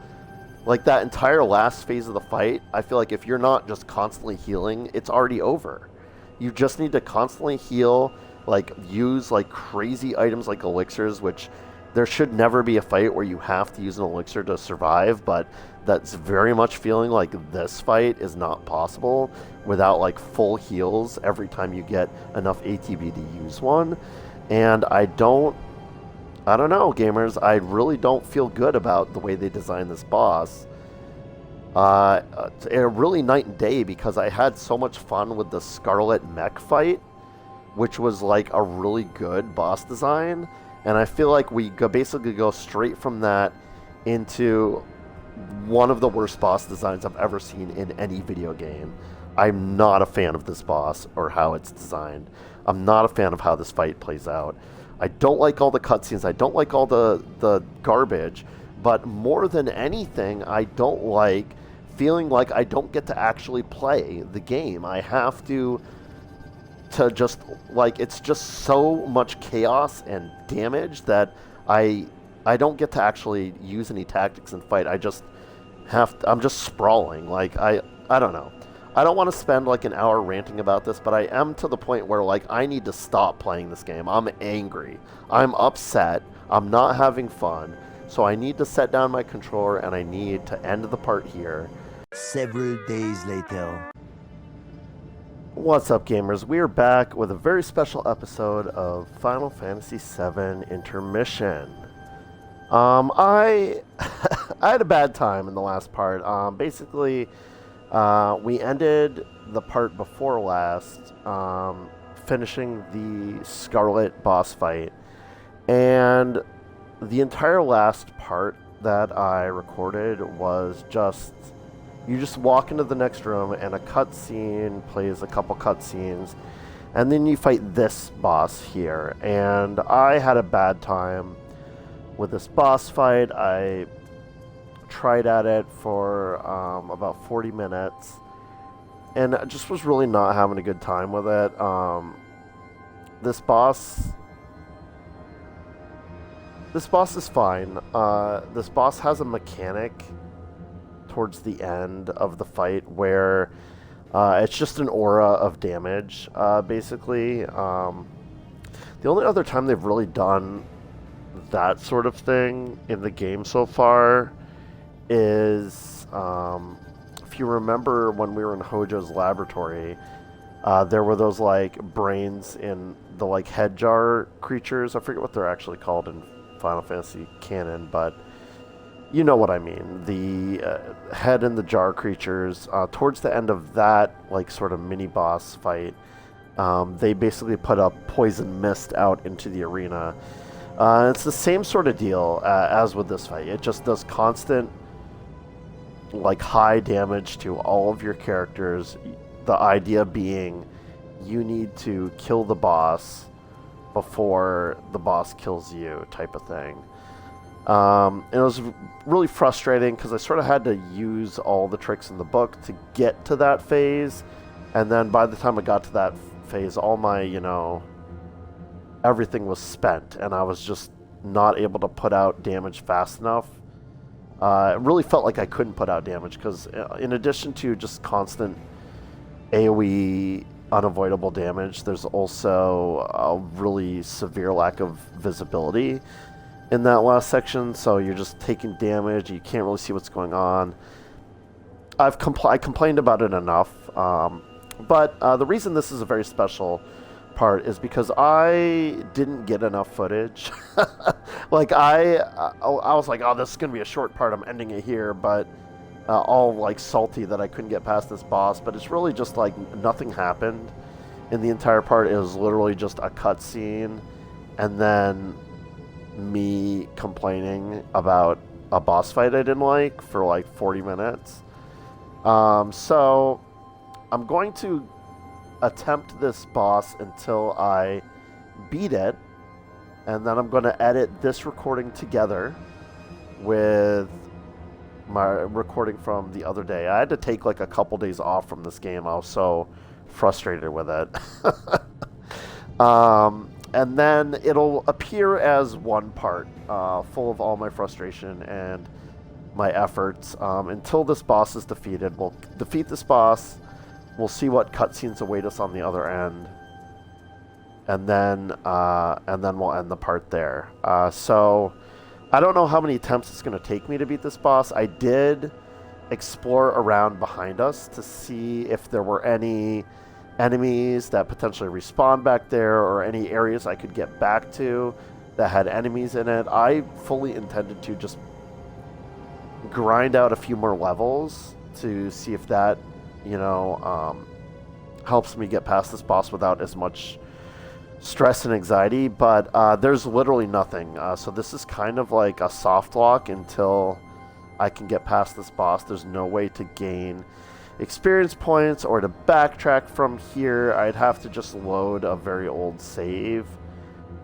Like, that entire last phase of the fight, I feel like if you're not just constantly healing, it's already over. You just need to constantly heal, like, use, like, crazy items like elixirs, which there should never be a fight where you have to use an elixir to survive, but that's very much feeling like this fight is not possible without, like, full heals every time you get enough ATB to use one. And I don't know, gamers. I really don't feel good about the way they designed this boss. It's really night and day, because I had so much fun with the Scarlet mech fight, which was like a really good boss design. And I feel like we basically go straight from that into one of the worst boss designs I've ever seen in any video game. I'm not a fan of this boss or how it's designed. I'm not a fan of how this fight plays out. I don't like all the cutscenes. I don't like all the garbage. But more than anything, I don't like feeling like I don't get to actually play the game. I have to just, like, it's just so much chaos and damage that I don't get to actually use any tactics and fight. I'm just sprawling. Like, I don't know. I don't want to spend like an hour ranting about this, but I am to the point where, like, I need to stop playing this game. I'm angry. I'm upset. I'm not having fun. So I need to set down my controller and I need to end the part here. Several days later. What's up, gamers? We are back with a very special episode of Final Fantasy VII Intermission. I had a bad time in the last part. Basically, we ended the part before last, finishing the Scarlet boss fight, and the entire last part that I recorded was just, you just walk into the next room and a cutscene plays a couple cutscenes, and then you fight this boss here. And I had a bad time with this boss fight. I tried at it for about 40 minutes, and I just was really not having a good time with it. This boss is fine. This boss has a mechanic towards the end of the fight where it's just an aura of damage, basically. The only other time they've really done that sort of thing in the game so far is, if you remember when we were in Hojo's laboratory, there were those like brains in the like head jar creatures. I forget what they're actually called in Final Fantasy canon, but you know what I mean. The head in the jar creatures, towards the end of that like sort of mini boss fight, they basically put a poison mist out into the arena. It's the same sort of deal as with this fight. It just does constant like high damage to all of your characters. The idea being you need to kill the boss before the boss kills you, type of thing. And it was really frustrating because I sort of had to use all the tricks in the book to get to that phase, and then by the time I got to that phase, all my, everything was spent, and I was just not able to put out damage fast enough. It really felt like I couldn't put out damage because in addition to just constant AoE unavoidable damage, there's also a really severe lack of visibility in that last section, so you're just taking damage, you can't really see what's going on. I complained about it enough, but the reason this is a very special part is because I didn't get enough footage. Like I was like, oh, this is gonna be a short part, I'm ending it here, but all like salty that I couldn't get past this boss. But it's really just like nothing happened in the entire part. It was literally just a cutscene and then me complaining about a boss fight I didn't like for like 40 minutes. So I'm going to attempt this boss until I beat it, and then I'm going to edit this recording together with my recording from the other day. I had to take like a couple days off from this game. I was so frustrated with it. And then it'll appear as one part, full of all my frustration and my efforts, until this boss is defeated. We'll defeat this boss. We'll see what cutscenes await us on the other end, and then we'll end the part there. So I don't know how many attempts it's going to take me to beat this boss. I did explore around behind us to see if there were any enemies that potentially respawn back there, or any areas I could get back to that had enemies in it. I fully intended to just grind out a few more levels to see if that, helps me get past this boss without as much stress and anxiety, but there's literally nothing. So this is kind of like a soft lock until I can get past this boss. There's no way to gain experience points or to backtrack from here. I'd have to just load a very old save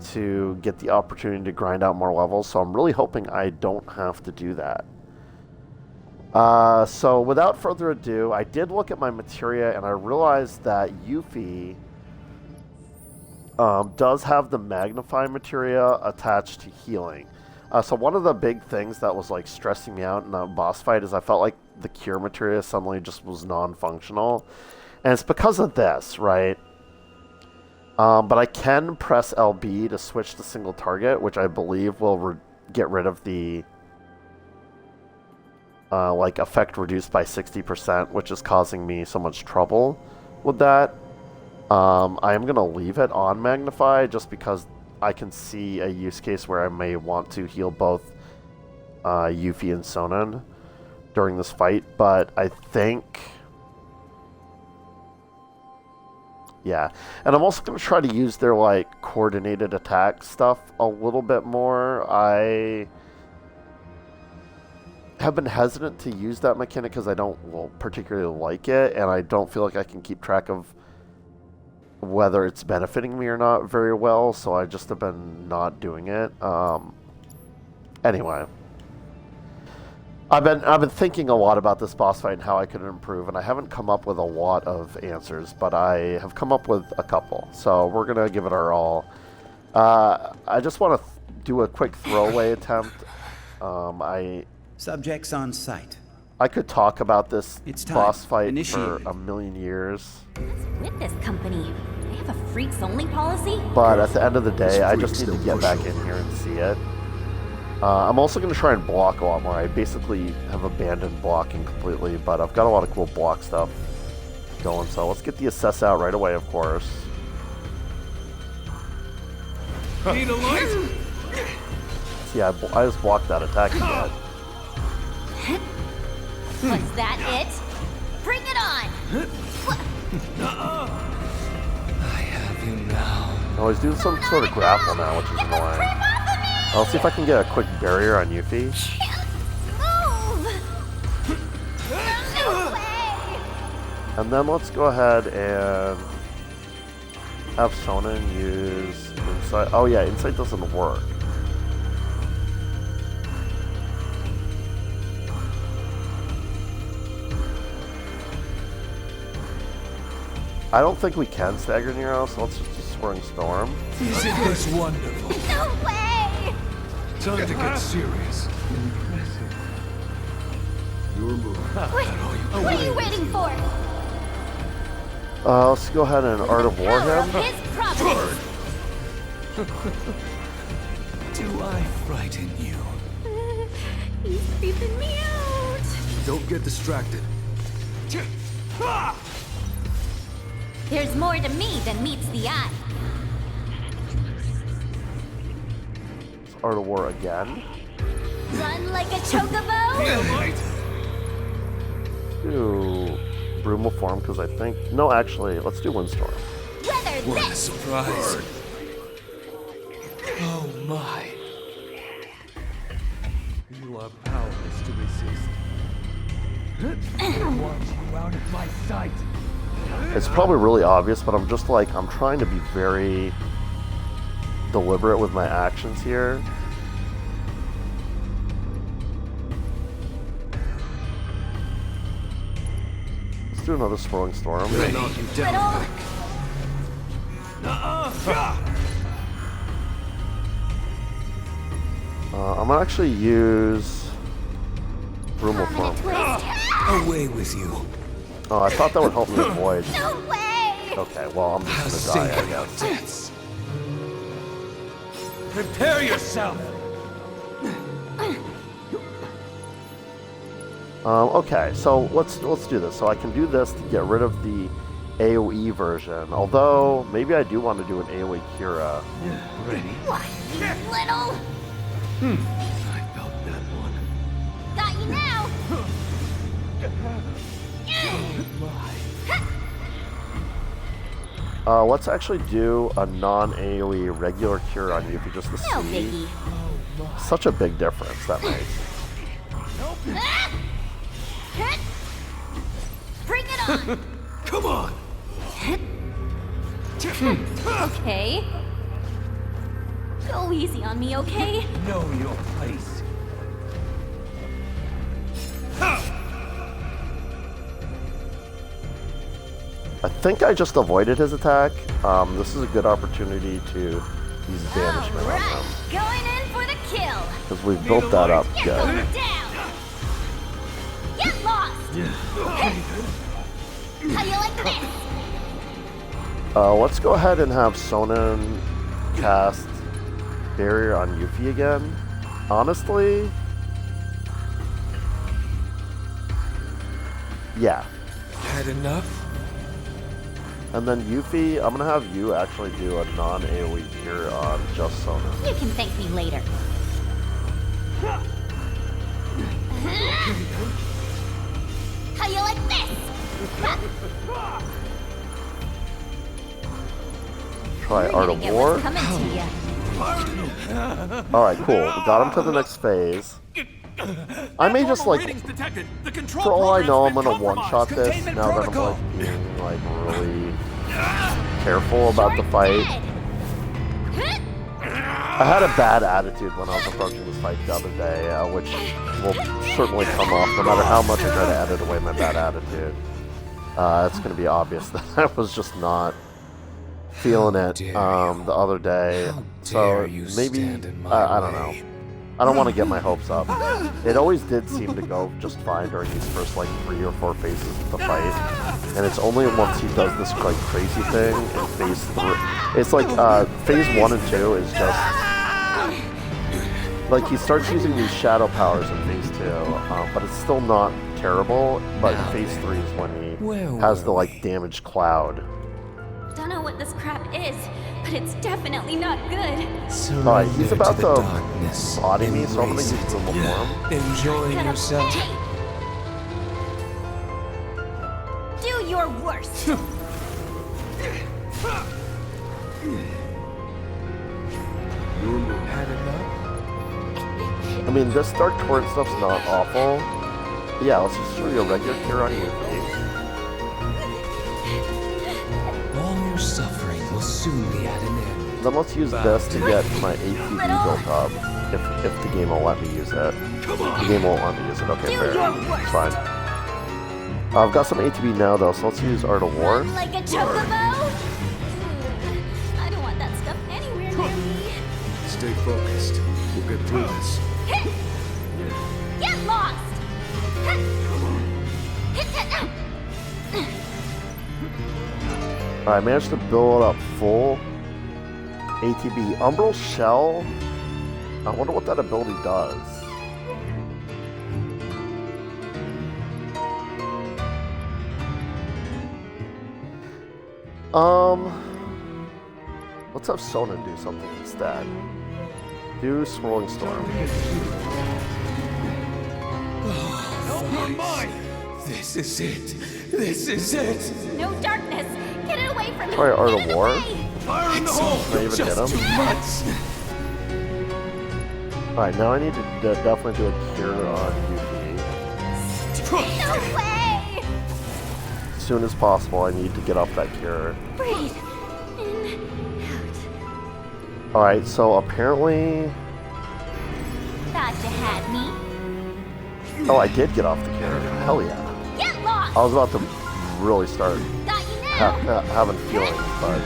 to get the opportunity to grind out more levels, so I'm really hoping I don't have to do that. So without further ado, I did look at my materia and I realized that Yuffie does have the magnify materia attached to healing. So one of the big things that was like stressing me out in that boss fight is I felt like the cure materia suddenly just was non-functional. And it's because of this, right? But I can press LB to switch to single target, which I believe will get rid of the like effect reduced by 60%, which is causing me so much trouble with that. I am going to leave it on magnify just because I can see a use case where I may want to heal both Yuffie and Sonnen during this fight, but I think... Yeah, and I'm also going to try to use their, like, coordinated attack stuff a little bit more. I have been hesitant to use that mechanic because I don't particularly like it, and I don't feel like I can keep track of whether it's benefiting me or not very well, so I just have been not doing it. Anyway. I've been thinking a lot about this boss fight and how I could improve, and I haven't come up with a lot of answers, but I have come up with a couple. So we're gonna give it our all. I just want to do a quick throwaway attempt. Subjects on site. I could talk about this boss fight Initiate. for a million years. What's with this company? They have a freaks only policy? But at the end of the day, I just need to get back in here and see it. I'm also going to try and block a lot more. I basically have abandoned blocking completely, but I've got a lot of cool block stuff going. So let's get the assess out right away, of course. Need a light? See, I just blocked that attack again. Was that it? Bring it on! I have you now. Oh, he's doing some sort of grapple now, which is annoying. I'll see if I can get a quick barrier on Yuffie. No way! And then let's go ahead and have Sonnen use Insight. Oh yeah, Insight doesn't work. I don't think we can stagger Nero, so let's just do Swirling Storm. Isn't this wonderful? No way! Time to get serious. Your move. What are you waiting for? Let's go ahead and Art of War him. His providence. Do I frighten you? He's creeping me out. Don't get distracted. There's more to me than meets the eye. Art of War again. Run like a chocobo? Light. Do Brumal Form because I think... No, actually, let's do Windstorm. Weather What a this! surprise. Oh my. You are powerless to resist. I want you out of my sight. It's probably really obvious, but I'm just like, I'm trying to be very deliberate with my actions here. Let's do another Swirling Storm. Knock you down. I'm gonna actually use Brumal Form. Away with you. Oh, I thought that would help me avoid. No way! Okay, well, I'm I'll just gonna die, I save your guess. debts. Prepare yourself. Okay, so let's do this. So I can do this to get rid of the AoE version. Although maybe I do want to do an AoE Kira. Ready? What, you little? I felt that one. Got you now! Let's actually do a non-AoE regular Cure on you if you just to No see. biggie. Such a big difference that makes. Bring it on! Come on. Okay. Go easy on me, okay? Know your place. I think I just avoided his attack. This is a good opportunity to use banishment on him. Going in for the kill. Because we've built that up You're good. going down. Get lost. How you like this? Let's go ahead and have Sonnen cast Barrier on Yuffie again. Honestly, yeah. Had enough? And then Yuffie, I'm gonna have you actually do a non-AoE cure on just Sonnen. You can thank me later. How you like this? Try You're Art gonna of get War. what's coming to you. Alright, cool. We got him to the next phase. I may just like, for all I know, I'm gonna one-shot this now that I'm like being like really careful about the fight. I had a bad attitude when I was approaching this fight the other day, which will certainly come off no matter how much I try to edit away my bad attitude. It's gonna be obvious that I was just not feeling it the other day. So maybe I don't know. I don't want to get my hopes up. It always did seem to go just fine during these first like 3 or 4 phases of the fight, and it's only once he does this like crazy thing in phase 3. It's like phase 1 and 2 is just like he starts using these shadow powers in phase 2, but it's still not terrible. But phase 3 is when he has the like damaged cloud. Don't know what this crap is, but it's definitely not good. Alright, he's about to body me, so I'm gonna use the form. Enjoying yourself? Do your worst. Had enough? I mean, this Dark Torrent stuff's not awful. Yeah, let's just show you a regular cure on Yuffie. All your suffering will soon be at an end. Then let's use this to get my ATB built up, if the game will let me use it. The game won't let me use it, okay, fair. Fine. I've got some ATB now though, so let's use Art of War. Like a chocobo? I don't want that stuff anywhere near me. Stay focused. We'll get through this. Get lost! I managed to build up full ATB. Umbral Shell? I wonder what that ability does. Let's have Sonnen do something instead. Do Swirling Storm. This is it. This is it. No darkness! Get it away from me! Try Art Get of it War. away! Fire in the hole. Can I even hit him? Alright, now I need to definitely do a cure on Yuffie. No way! As soon as possible, I need to get off that cure. Breathe. In, Alright, so apparently... Thought you had me. Oh, I did get off the cure. Hell yeah. Get lost! I was about to really start Got you now! having feelings, but...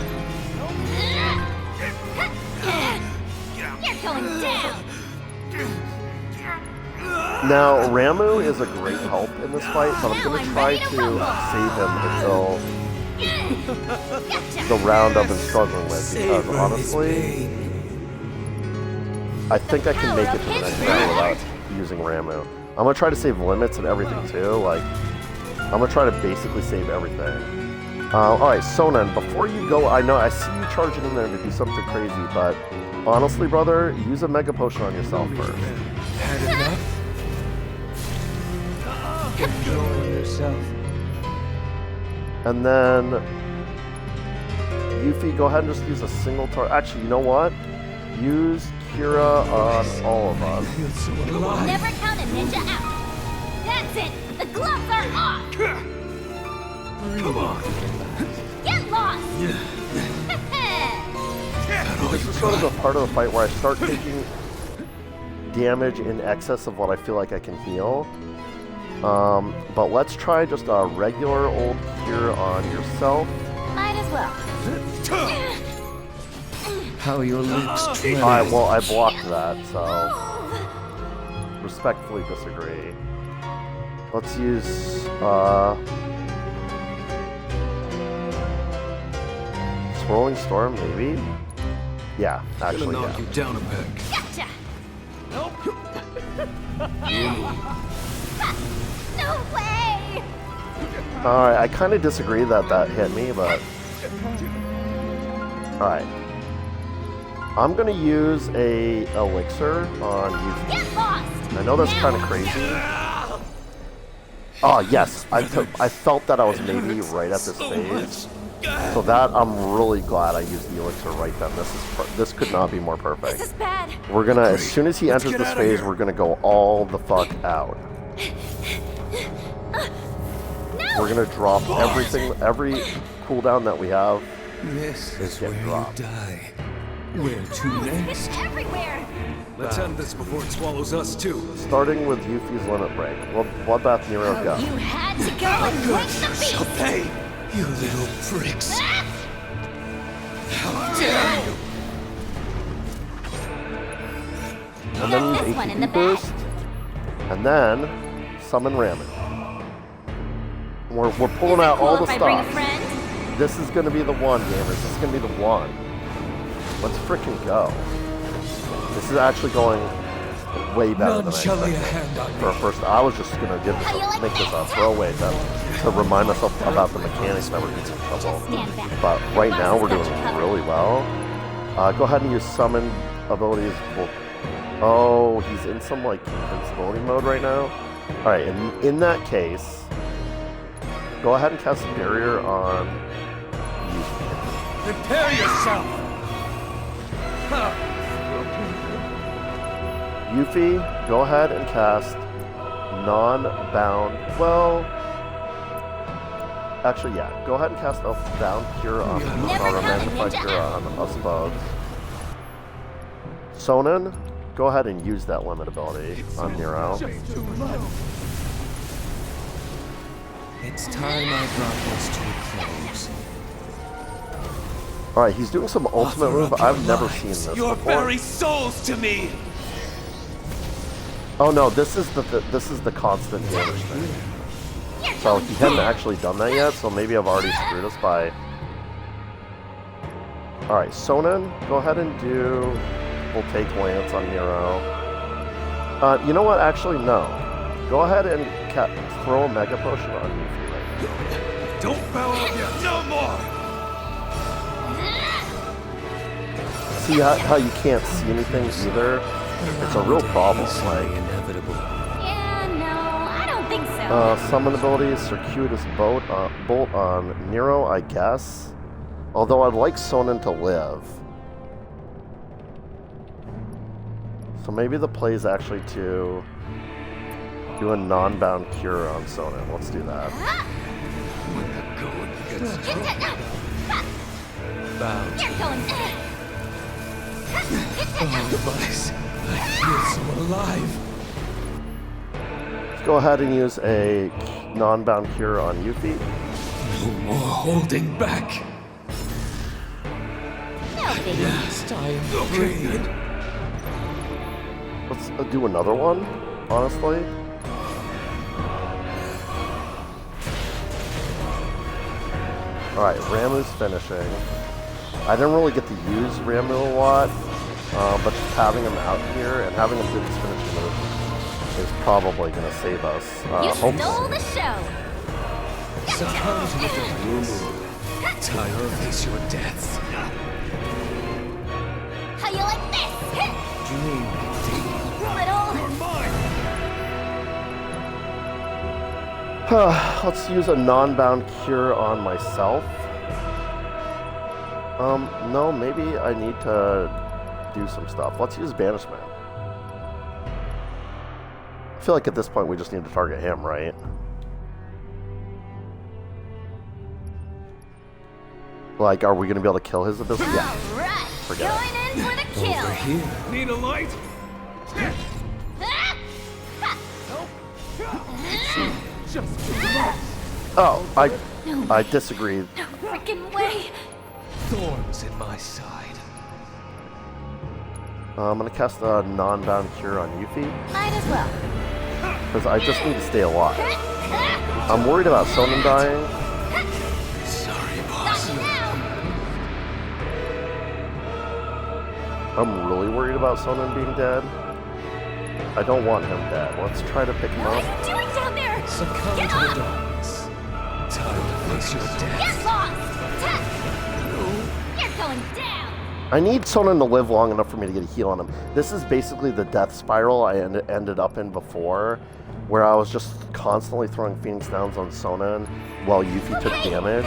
You're going down! Now, Ramu is a great help in this fight, but I'm going to try to save him until the round I've been struggling with, because honestly, I think I can make it to the next round without using Ramu. I'm going to try to save limits and everything too, like, I'm going to try to basically save everything. Alright, Sonnen, before you go, I know, I see you charging in there to do something crazy, but honestly, brother, use a Mega Potion on yourself first. Had enough? Enjoying yourself? And then Yuffie, go ahead and just use a single target. Actually, you know what? Use Kira on all of us. Never count a ninja out. That's it. The gloves are off. Come on. Get lost. this is sort of the part of the fight where I start taking damage in excess of what I feel like I can heal. But let's try just a regular old cure on yourself. Might as well. How your lips tremble. Alright, well, I blocked that, so respectfully disagree. Let's use, Swirling Storm, maybe? Yeah, actually, Gonna knock yeah. you down a peg. Gotcha! No way! Alright, I kind of disagree that that hit me, but... Alright. I'm gonna use a elixir on you. Get lost! I know that's kind of crazy. Oh, yes. I felt that I was maybe right at this phase. So that, I'm really glad I used the elixir right then. This could not be more perfect. This is bad. We're gonna, as soon as he enters this phase, we're gonna go all the fuck out. We're gonna drop everything, every cooldown that we have. This is where dropped. you die. Where to next? It's everywhere! Let's end this before it swallows us too. Starting with Yuffie's limit break. Well, Bloodbath Nero, go. You had to go and quench the beast! Hey, you little pricks. How dare you? And then Got this one in the ATB bag. boost. And then summon Ramen. We're pulling out all the If I bring a stops. friend? This is gonna be the one, gamers. This is gonna be the one. Let's frickin' go. This is actually going way better than I expected. For a first, I was just gonna give this make this a throwaway to remind myself about the mechanics that were getting in trouble. But right now we're doing really well. Go ahead and use summon abilities. Oh, he's in some like invincibility mode right now. All right, in that case, go ahead and cast a barrier on Yuffie. Prepare yourself! Yuffie, go ahead and cast non-bound. Well, actually, yeah. Go ahead and cast a bound cure on, or a magnified cure on us both. Sonnen, go ahead and use that limit ability on Nero. It's time I brought this to a close. All right, he's doing some ultimate move. I've never seen this Your before. very souls to me! Oh no, this is the constant damage thing. So he hadn't actually done that yet, so maybe I've already screwed us by... Alright, Sonnen, go ahead and do... We'll take Lance on Nero. You know what? Actually, no. Go ahead and throw a Mega Potion on Yuffie right now. Don't bow out yet! No more! See how you can't see anything either? It's a real problem. Like, inevitable. Yeah, no, I don't think so. summon abilities, Circuitous Bolt on Nero, I guess. Although I'd like Sonnen to live. So maybe the play is actually to do a non-bound cure on Sonnen. Let's do that. Bound. You're going... Device. I feel so alive. Let's go ahead and use a non-bound cure on Yuffie. No more holding back. No biggie. Last I am free. Let's do another one, honestly. Alright, Ramuh's finishing. I didn't really get to use Ramuh a lot, but just having him out here and having him do this finishing move is probably going to save us. You stole the show. Succumb to the darkness. Time to face your death. How you like this? Dream Little... Let's use a non-bound cure on myself. No, maybe I need to do some stuff. Let's use Banishment. I feel like at this point we just need to target him, right? Like, are we going to be able to kill his ability? Yeah. Alright, Forget going in for the kill. Over here. Need a light? Oh, I disagree. No freaking way. Thorns in my side. I'm gonna cast a non-bound cure on Yuffie, Might as well. because I just need to stay alive. I'm worried about Sonnen dying. Sorry, boss. I'm really worried about Sonnen being dead. I don't want him dead. Let's try to pick him What up. are you doing down there? Succumb Get to up! the darkness. Time to face your death. Get lost! You're going down! I need Sonnen to live long enough for me to get a heal on him. This is basically the death spiral I ended up in before, where I was just constantly throwing Phoenix Downs on Sonnen while Yuffie took damage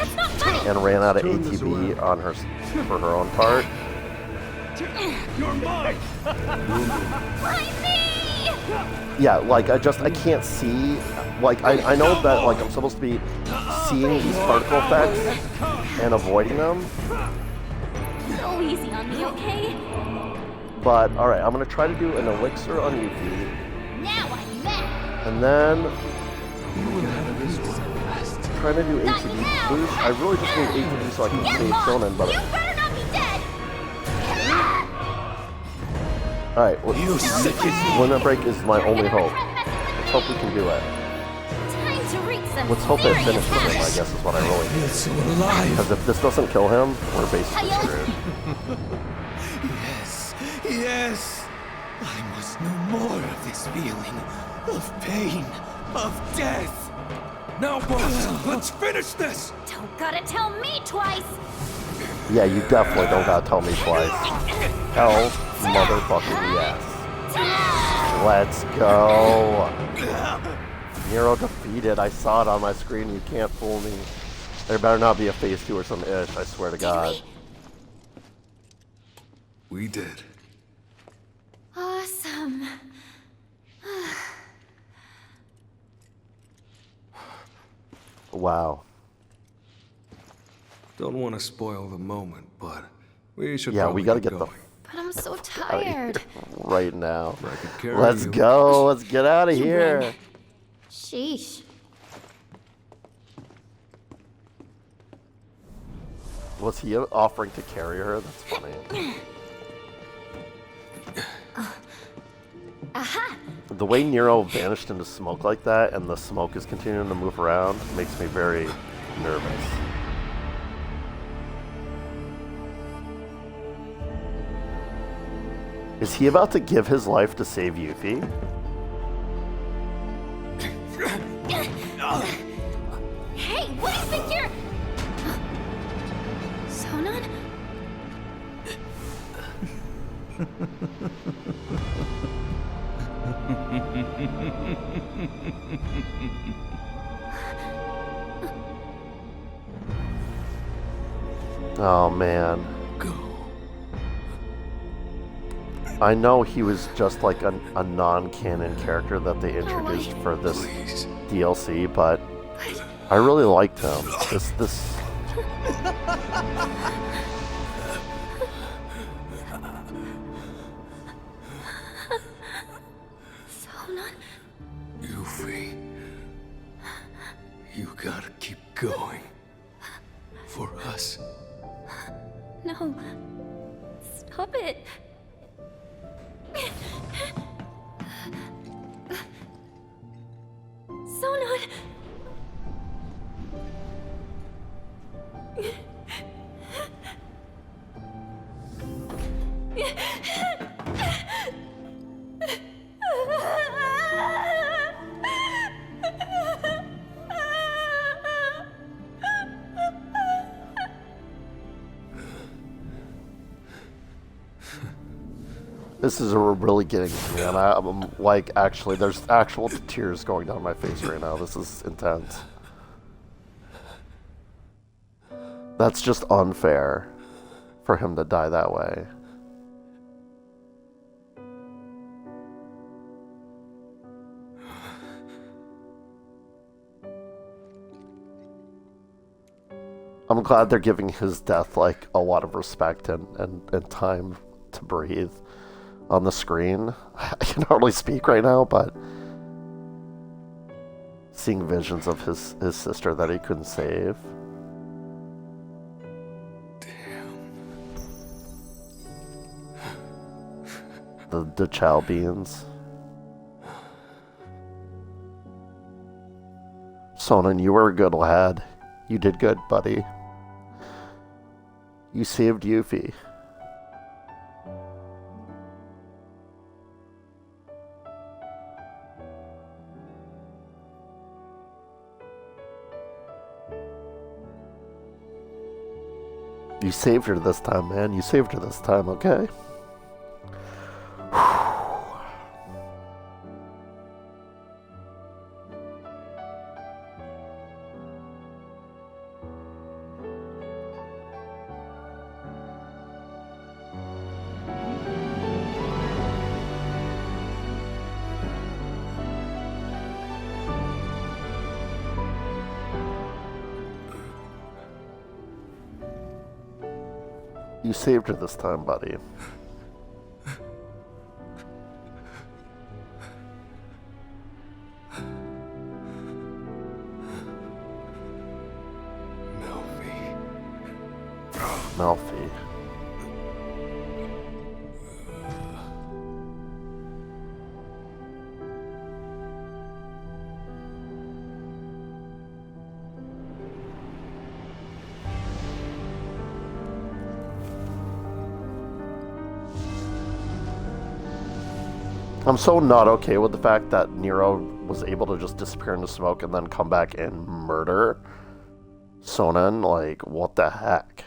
and ran out of ATB on her for her own part. You're mine! Find me! Yeah, like I can't see. Like I know that like I'm supposed to be seeing these particle effects and avoiding them. Go easy on me, okay? But all right, I'm gonna try to do an elixir on Yuffie, Now I'm mad! and then You will have this one last. trying to do ATB boost. I really just need ATB so I can Get save lost! Sonnen. But You better not be dead! all right, well, Limit Break is my only hope. Let's hope we can do it. Time to wreak some Let's hope it serious finishes him. I havoc. guess is what I really need. It's so alive. Because if this doesn't kill him, we're basically Hiya. screwed. Yes, yes. I must know more of this feeling. Of pain. Of death. Now, boss, let's finish this! Don't gotta tell me twice! Yeah, you definitely don't gotta tell me twice. Hell, motherfucking yes. Let's go. Nero defeated. I saw it on my screen. You can't fool me. There better not be a phase 2 or some ish, I swear to God. We did. Awesome. Wow. Don't want to spoil the moment, but we should Yeah, probably we gotta get get the going. But I'm so out of here tired. right now. I could carry Let's you. go. Let's get out of here. Sheesh. Was he offering to carry her? That's funny. Aha! The way Nero vanished into smoke like that and the smoke is continuing to move around makes me very nervous. Is he about to give his life to save Yuffie? Hey, what do you think you're... Sonon? Oh man. Go. I know he was just like a non-canon character that they introduced for this Please. DLC, but I really liked him. This Sonon? Yuffie. You gotta keep going. For us. No. Stop it. Sonon! This is really getting to me, and I'm like, actually, there's actual tears going down my face right now. This is intense. That's just unfair for him to die that way. I'm glad they're giving his death like a lot of respect and time to breathe on the screen. I can hardly speak right now, but seeing visions of his sister that he couldn't save. The chow beans. Sonnen, you were a good lad. You did good, buddy. You saved Yuffie. You saved her this time, man. You saved her this time, okay? You saved her this time, buddy. Melfi. I'm so not okay with the fact that Nero was able to just disappear into smoke and then come back and murder Sonnen. Like, what the heck?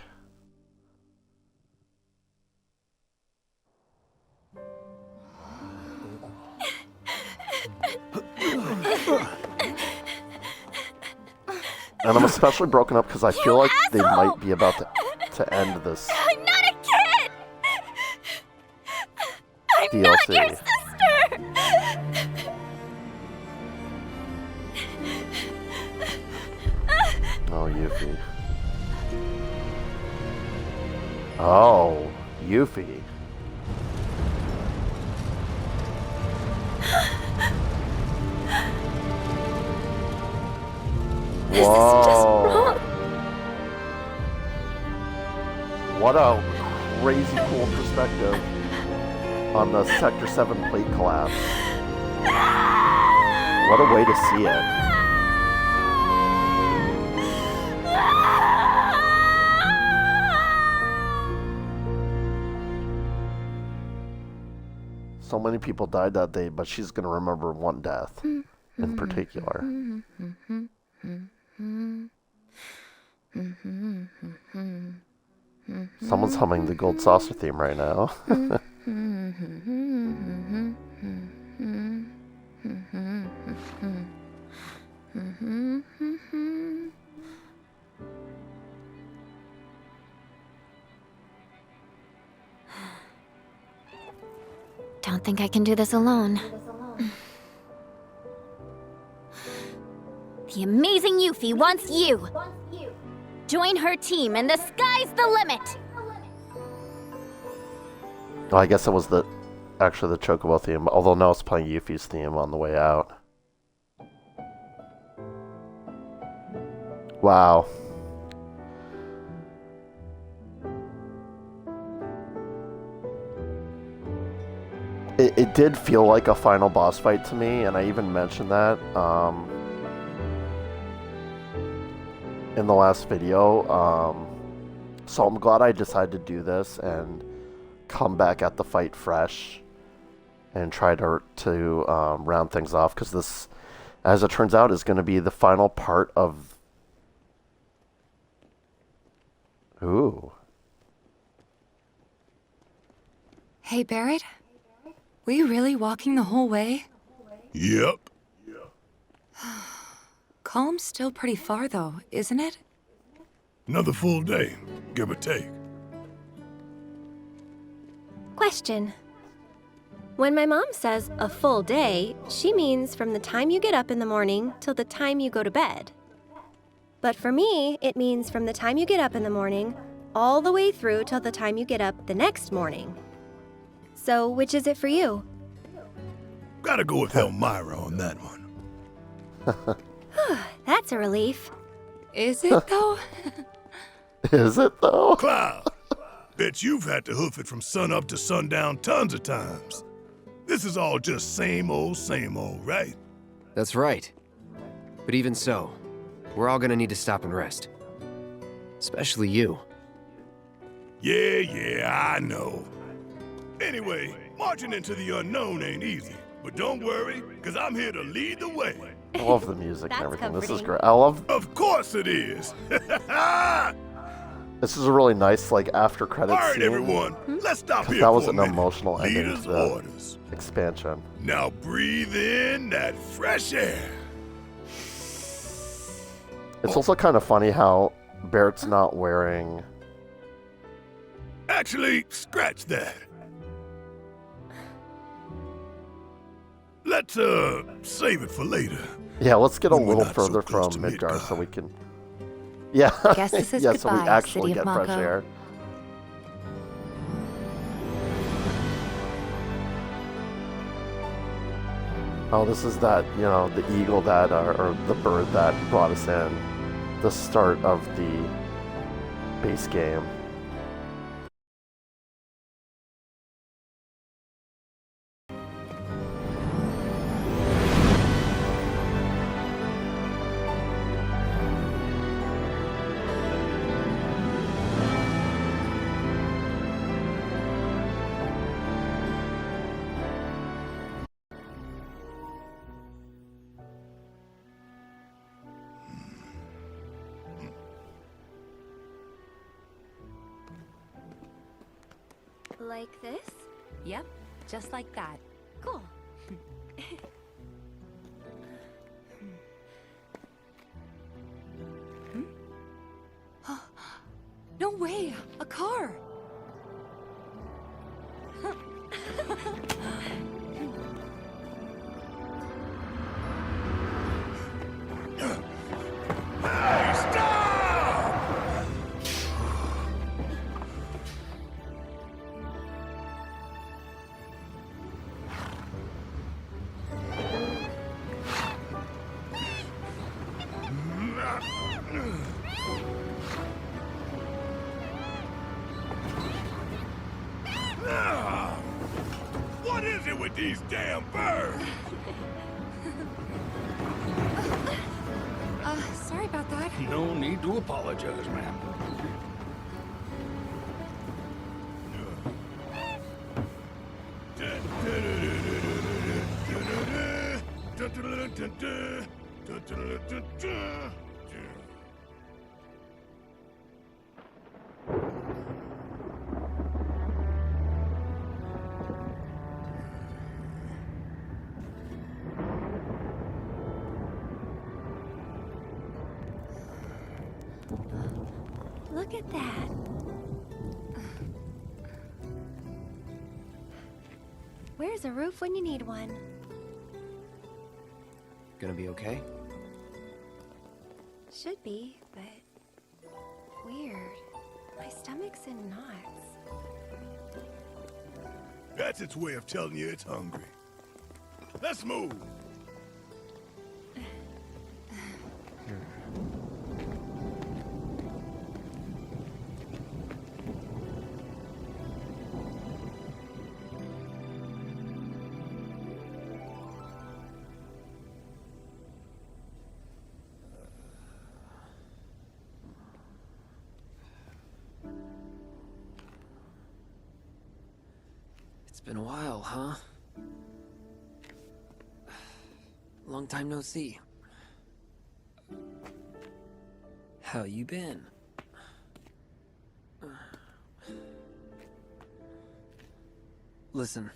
And I'm especially broken up because I feel like they might be about to end this I'm not a kid! I'm DLC. not your sister! Oh, Yuffie. Oh, Yuffie. Whoa. What a crazy cool perspective on the Sector 7 plate collapse. What a way to see it. So many people died that day, but she's going to remember one death in particular. Someone's humming the Gold Saucer theme right now. Don't think I can do this alone. The amazing Yuffie wants you. Join her team and the sky's the limit. Well, I guess it was actually the Chocobo theme, although now it's playing Yuffie's theme on the way out. Wow. It did feel like a final boss fight to me, and I even mentioned that in the last video. So I'm glad I decided to do this and come back at the fight fresh and try to round things off, because this, as it turns out, is going to be the final part of... Ooh. Hey, Barrett? Were you really walking the whole way? Yep. Calm's still pretty far, though, isn't it? Another full day, give or take. Question. When my mom says a full day, she means from the time you get up in the morning till the time you go to bed. But for me, it means from the time you get up in the morning all the way through till the time you get up the next morning. So, which is it for you? Gotta go with Elmira on that one. That's a relief. Is it, though? Is it, though? Cloud, bet you've had to hoof it from sunup to sundown tons of times. This is all just same old, right? That's right. But even so, we're all gonna need to stop and rest. Especially you. Yeah, I know. Anyway, marching into the unknown ain't easy. But don't worry, because I'm here to lead the way. I love the music and That's everything. This is comforting. great. I love. Of course it is. This is a really nice, like, after All credits right, scene. everyone, let's stop here That for was a an minute. emotional ending to Leaders' the orders. expansion. Now breathe in that fresh air. It's also kind of funny how Barrett's not wearing. Actually, scratch that. Let's, save it for later. Yeah, let's get a When we're little not so further close from to Midgar so Midgar. we can. Yeah. Guess this is yeah, so we goodbye, actually City of get fresh Mako. air. Oh, this is that, you know, the eagle that, or the bird that brought us in. The start of the base game. Like this? Yep, just like that. Cool. No way! A car! Hey, stop! What is it with these damn birds? Sorry about that. No need to apologize, ma'am. Look at that. Where's a roof when you need one? Gonna be okay? Should be, but weird. My stomach's in knots. That's its way of telling you it's hungry. Let's move. It's been a while, huh? Long time no see. How you been? Listen.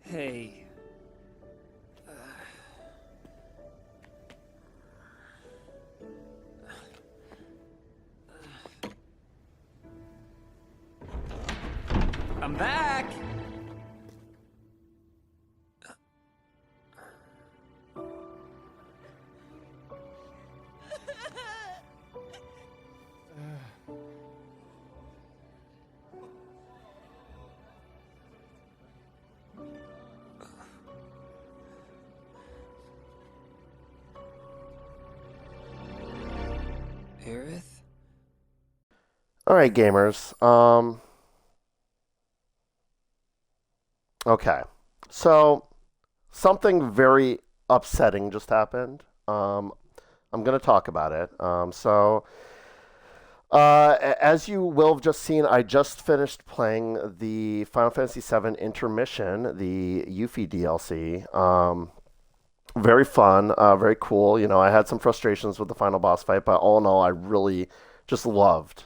Hey. I'm back! All right, gamers. Okay. So, something very upsetting just happened. I'm going to talk about it. As you will have just seen, I just finished playing the Final Fantasy VII Intermission, the Yuffie DLC. Very fun, very cool. You know, I had some frustrations with the final boss fight, but all in all, I really just loved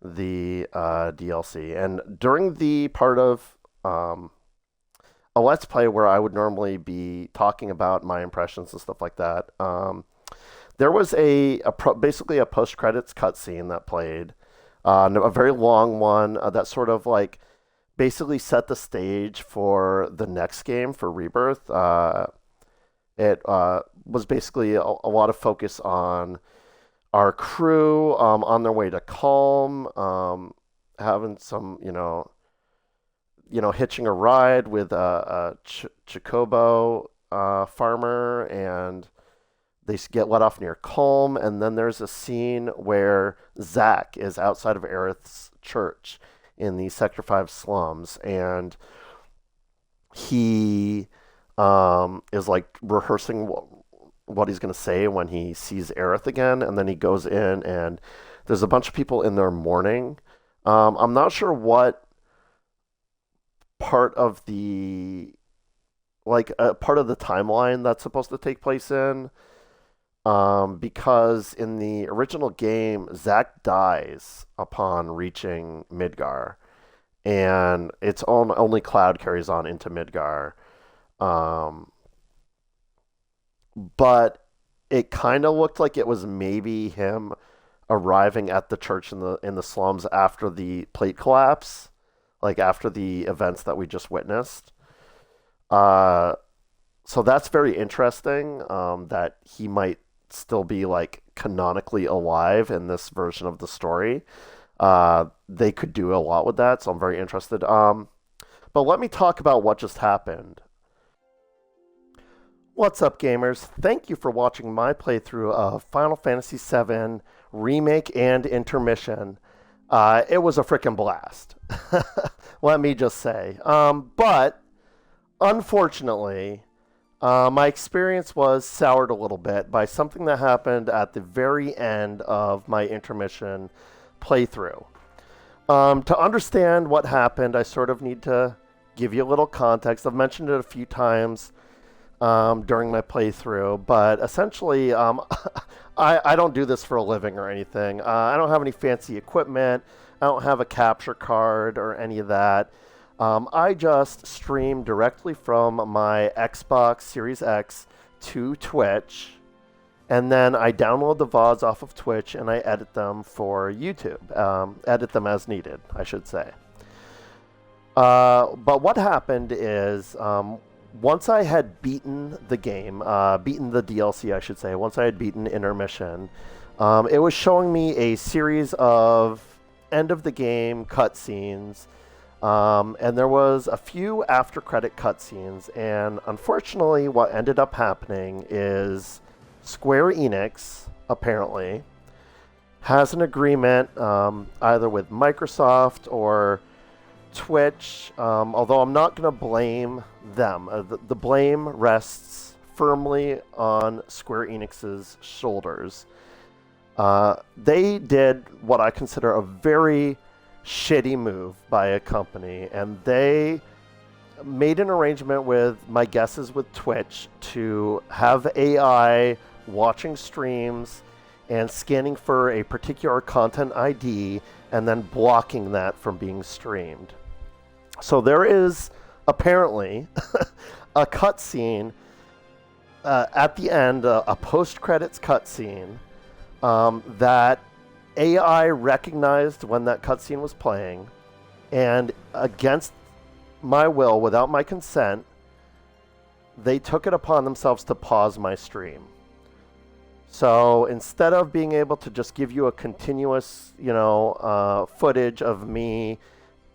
the DLC. And during the part of a Let's Play where I would normally be talking about my impressions and stuff like that, there was basically a post-credits cutscene that played, a very long one that sort of like basically set the stage for the next game, for Rebirth. It was basically a lot of focus on our crew on their way to Calm, having some, hitching a ride with a Chocobo farmer, and they get let off near Calm, and then there's a scene where Zack is outside of Aerith's church in the Sector 5 slums, and he is like rehearsing what he's going to say when he sees Aerith again, and then he goes in, and there's a bunch of people in there mourning. I'm not sure what part of the timeline that's supposed to take place in, because in the original game, Zack dies upon reaching Midgar, and it's only Cloud carries on into Midgar. But it kind of looked like it was maybe him arriving at the church in the slums after the plate collapse, like after the events that we just witnessed. So that's very interesting, that he might still be like canonically alive in this version of the story. They could do a lot with that, so I'm very interested. But let me talk about what just happened. What's up, gamers? Thank you for watching my playthrough of Final Fantasy VII Remake and Intermission. It was a freaking blast. Let me just say. But, unfortunately, my experience was soured a little bit by something that happened at the very end of my Intermission playthrough. To understand what happened, I sort of need to give you a little context. I've mentioned it a few times during my playthrough, but essentially, I don't do this for a living or anything. I don't have any fancy equipment. I don't have a capture card or any of that. I just stream directly from my Xbox Series X to Twitch, and then I download the VODs off of Twitch and I edit them for YouTube. Edit them as needed, I should say. But what happened is, once I had beaten the game, beaten the DLC, I should say, once I had beaten Intermission, it was showing me a series of end-of-the-game cutscenes, and there was a few after-credit cutscenes, and unfortunately what ended up happening is Square Enix, apparently, has an agreement either with Microsoft or Twitch, although I'm not going to blame them. The blame rests firmly on Square Enix's shoulders. They did what I consider a very shitty move by a company, and they made an arrangement with, my guess is with Twitch, to have AI watching streams and scanning for a particular content ID and then blocking that from being streamed. So there is apparently a cutscene at the end, a post-credits cutscene that AI recognized when that cutscene was playing, and against my will, without my consent, they took it upon themselves to pause my stream. So instead of being able to just give you a continuous, footage of me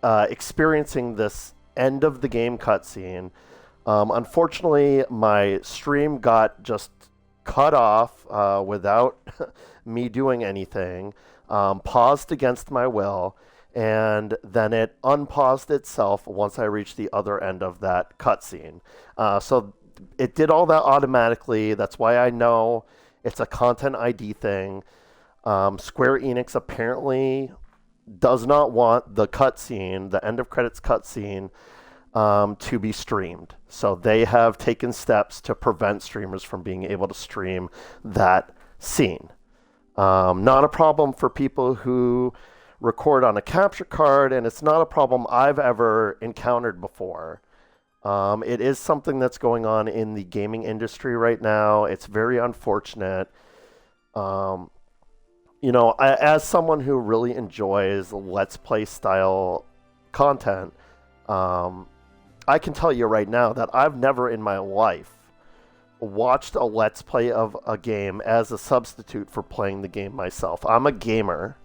experiencing this end of the game cutscene, unfortunately, my stream got just cut off without me doing anything, paused against my will, and then it unpaused itself once I reached the other end of that cutscene. So it did all that automatically. That's why I know it's a content ID thing. Square Enix apparently does not want the cutscene, the end of credits cutscene, to be streamed. So they have taken steps to prevent streamers from being able to stream that scene. Not a problem for people who record on a capture card, and it's not a problem I've ever encountered before. It is something that's going on in the gaming industry right now. It's very unfortunate. As someone who really enjoys Let's Play style content, I can tell you right now that I've never in my life watched a Let's Play of a game as a substitute for playing the game myself. I'm a gamer.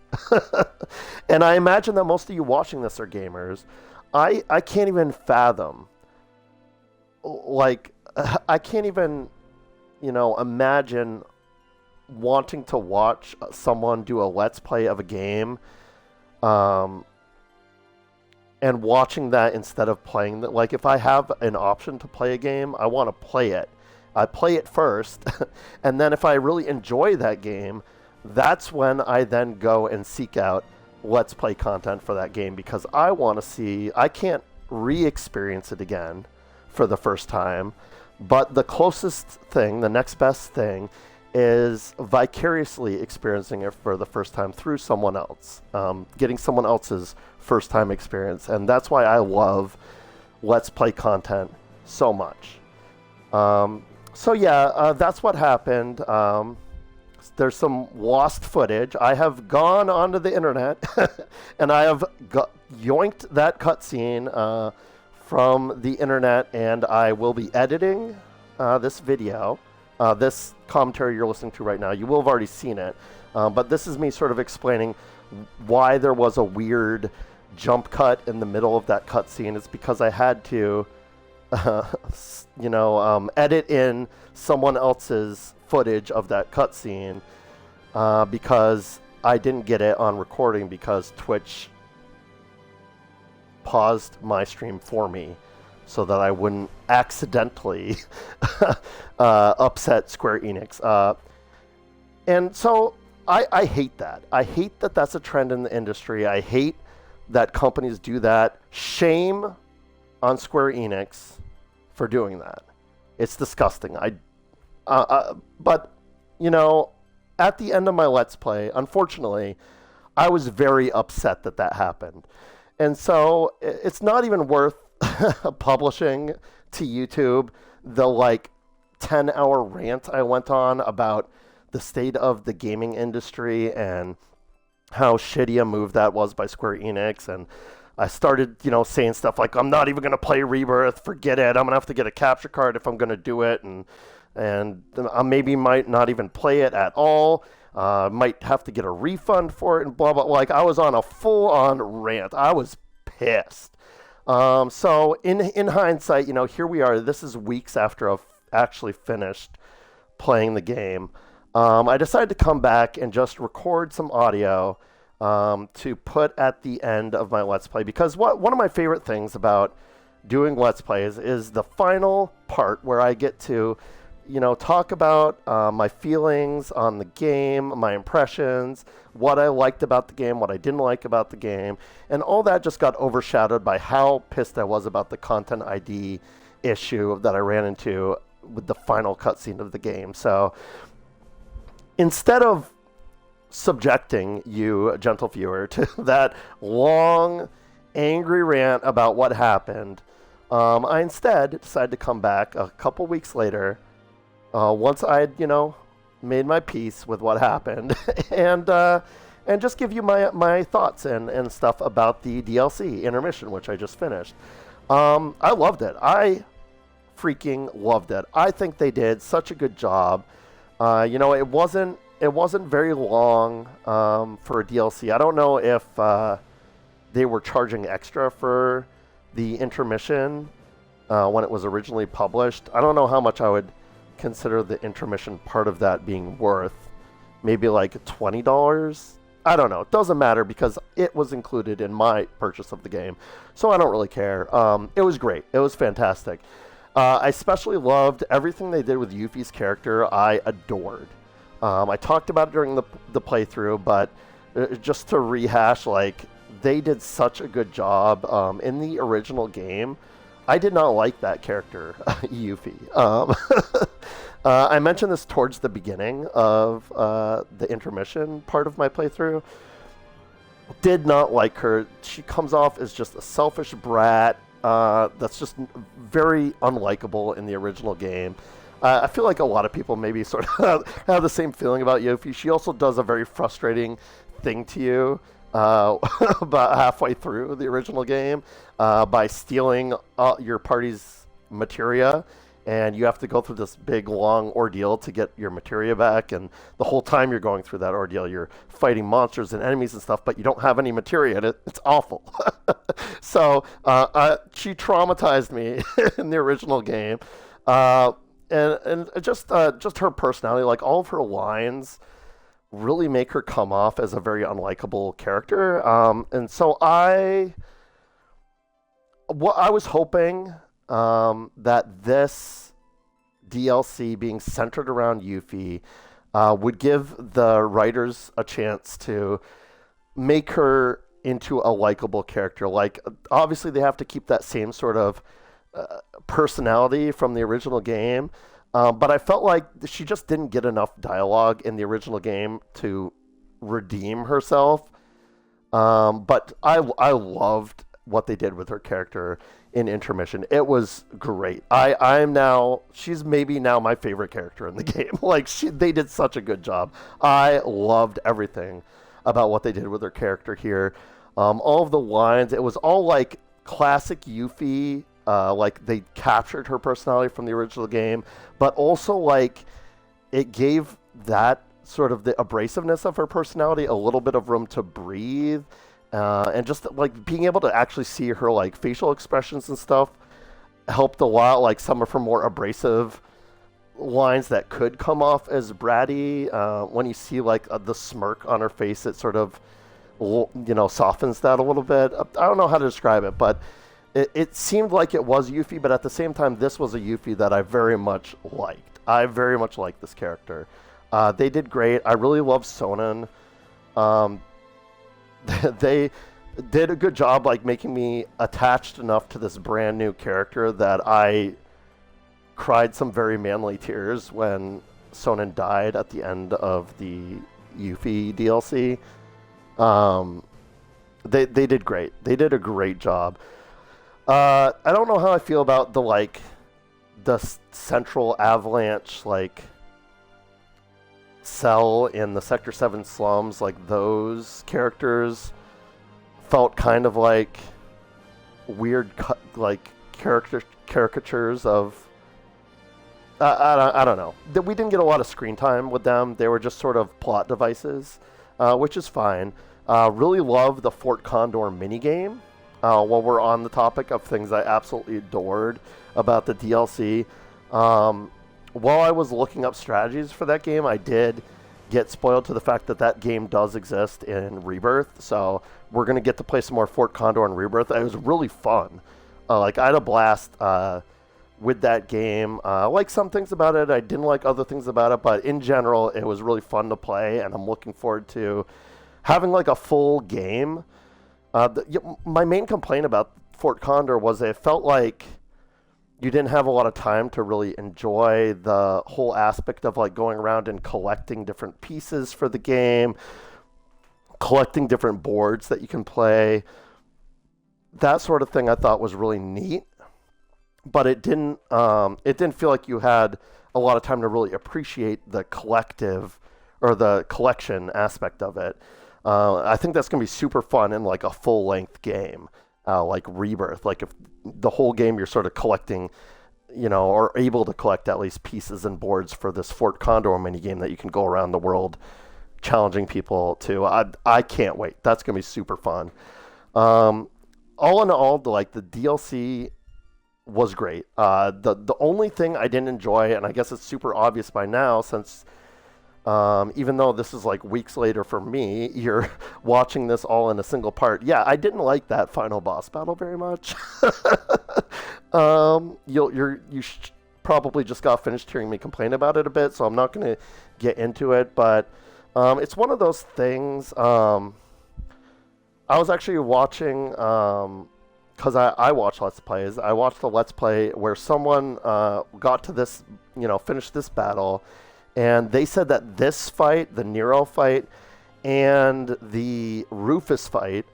And I imagine that most of you watching this are gamers. I can't even fathom. I can't even, imagine wanting to watch someone do a Let's Play of a game, and watching that instead of playing that. Like, if I have an option to play a game, I want to play it. I play it first, and then if I really enjoy that game, that's when I then go and seek out Let's Play content for that game, because I want to see, I can't re-experience it again for the first time, but the closest thing, the next best thing, is vicariously experiencing it for the first time through someone else, getting someone else's first time experience. And that's why I love Let's Play content so much. That's what happened. There's some lost footage. I have gone onto the internet and I have yoinked that cutscene from the internet, and I will be editing this video. This commentary you're listening to right now, you will have already seen it, but this is me sort of explaining why there was a weird jump cut in the middle of that cutscene. It's because I had to, edit in someone else's footage of that cutscene because I didn't get it on recording because Twitch paused my stream for me so that I wouldn't accidentally upset Square Enix. And so I hate that. I hate that that's a trend in the industry. I hate that companies do that. Shame on Square Enix for doing that. It's disgusting. But, at the end of my Let's Play, unfortunately, I was very upset that that happened. And so it's not even worth publishing to YouTube the 10-hour rant I went on about the state of the gaming industry and how shitty a move that was by Square Enix. And I started, saying stuff like, I'm not even going to play Rebirth, forget it, I'm going to have to get a capture card if I'm going to do it, and I maybe might not even play it at all, might have to get a refund for it, and blah, blah. I was on a full-on rant. I was pissed. So in hindsight, here we are. This is weeks after I've actually finished playing the game. I decided to come back and just record some audio to put at the end of my Let's Play, because one of my favorite things about doing Let's Plays is the final part where I get to, talk about my feelings on the game, my impressions, what I liked about the game, what I didn't like about the game, and all that just got overshadowed by how pissed I was about the content ID issue that I ran into with the final cutscene of the game. So instead of subjecting you, gentle viewer, to that long, angry rant about what happened, I instead decided to come back a couple weeks later, once I'd, made my peace with what happened, and just give you my thoughts and stuff about the DLC, Intermission, which I just finished. I loved it. I freaking loved it. I think they did such a good job. It wasn't very long for a DLC. I don't know if they were charging extra for the Intermission when it was originally published. I don't know how much I would consider the intermission part of that being worth maybe like $20. I don't know. It doesn't matter because it was included in my purchase of the game, so I don't really care. It was great. It was fantastic. I especially loved everything they did with Yuffie's character. I adored. I talked about it during the playthrough, but just to rehash, like, they did such a good job in the original game. I did not like that character, Yuffie. I mentioned this towards the beginning of the intermission part of my playthrough. Did not like her. She comes off as just a selfish brat that's just very unlikable in the original game. I feel like a lot of people maybe sort of have the same feeling about Yuffie. She also does a very frustrating thing to you about halfway through the original game by stealing your party's materia, and you have to go through this big long ordeal to get your materia back, and the whole time you're going through that ordeal you're fighting monsters and enemies and stuff, but you don't have any materia, and it's awful. So she traumatized me in the original game, and just her personality, like all of her lines really make her come off as a very unlikable character. And so I was hoping that this DLC being centered around Yuffie would give the writers a chance to make her into a likable character. Like, obviously they have to keep that same sort of personality from the original game, but I felt like she just didn't get enough dialogue in the original game to redeem herself. But I loved what they did with her character in intermission. It was great. She's maybe now my favorite character in the game. Like, they did such a good job. I loved everything about what they did with her character here. All of the lines, it was all like classic Yuffie. Like, they captured her personality from the original game, but also like it gave that sort of the abrasiveness of her personality a little bit of room to breathe, and just like being able to actually see her like facial expressions and stuff helped a lot. Like, some of her more abrasive lines that could come off as bratty, when you see like the smirk on her face, it sort of softens that a little bit. I don't know how to describe it, but it seemed like it was Yuffie, but at the same time, this was a Yuffie that I very much liked. I very much liked this character. They did great. I really love Sonnen. They did a good job, like, making me attached enough to this brand new character that I cried some very manly tears when Sonnen died at the end of the Yuffie DLC. They did great. They did a great job. I don't know how I feel about the central Avalanche, cell in the Sector 7 slums. Like, those characters felt kind of like weird, caricatures of... I don't know. We didn't get a lot of screen time with them. They were just sort of plot devices, which is fine. Really love the Fort Condor minigame. While we're on the topic of things I absolutely adored about the DLC, while I was looking up strategies for that game, I did get spoiled to the fact that that game does exist in Rebirth, so we're going to get to play some more Fort Condor in Rebirth. It was really fun. I had a blast with that game. I like some things about it. I didn't like other things about it, but in general, it was really fun to play, and I'm looking forward to having a full game. My main complaint about Fort Condor was it felt like you didn't have a lot of time to really enjoy the whole aspect of going around and collecting different pieces for the game, collecting different boards that you can play. That sort of thing I thought was really neat, but it didn't feel like you had a lot of time to really appreciate the collective or the collection aspect of it. I think that's going to be super fun in a full-length game, like Rebirth. Like, if the whole game you're sort of collecting, or able to collect at least pieces and boards for this Fort Condor mini game that you can go around the world challenging people to. I can't wait. That's going to be super fun. All in all, the DLC was great. The only thing I didn't enjoy, and I guess it's super obvious by now, since even though this is like weeks later for me, you're watching this all in a single part. Yeah, I didn't like that final boss battle very much. You probably just got finished hearing me complain about it a bit, so I'm not going to get into it. But it's one of those things. I was actually watching, because I watch Let's Plays. I watched the Let's Play where someone got to this, finished this battle, and they said that this fight, the Nero fight, and the Rufus fight,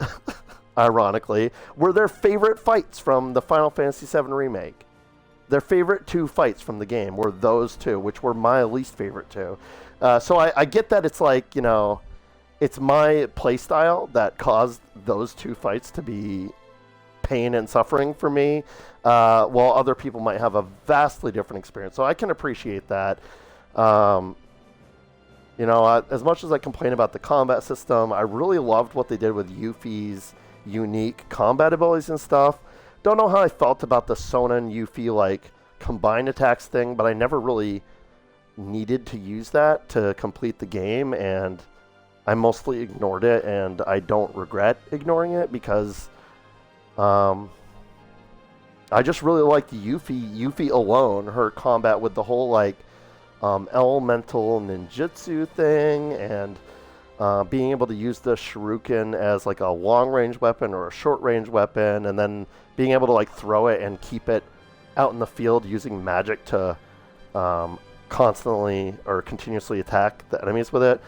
ironically, were their favorite fights from the Final Fantasy VII Remake. Their favorite two fights from the game were those two, which were my least favorite two. So I get that it's like, it's my playstyle that caused those two fights to be pain and suffering for me, while other people might have a vastly different experience. So I can appreciate that. As much as I complain about the combat system, I really loved what they did with Yuffie's unique combat abilities and stuff. Don't know how I felt about the Sona and Yuffie like combined attacks thing, but I never really needed to use that to complete the game, and I mostly ignored it, and I don't regret ignoring it because I just really liked Yuffie alone, her combat with the whole like elemental ninjutsu thing, and being able to use the shuriken as like a long-range weapon or a short-range weapon, and then being able to like throw it and keep it out in the field using magic to constantly or continuously attack the enemies with it.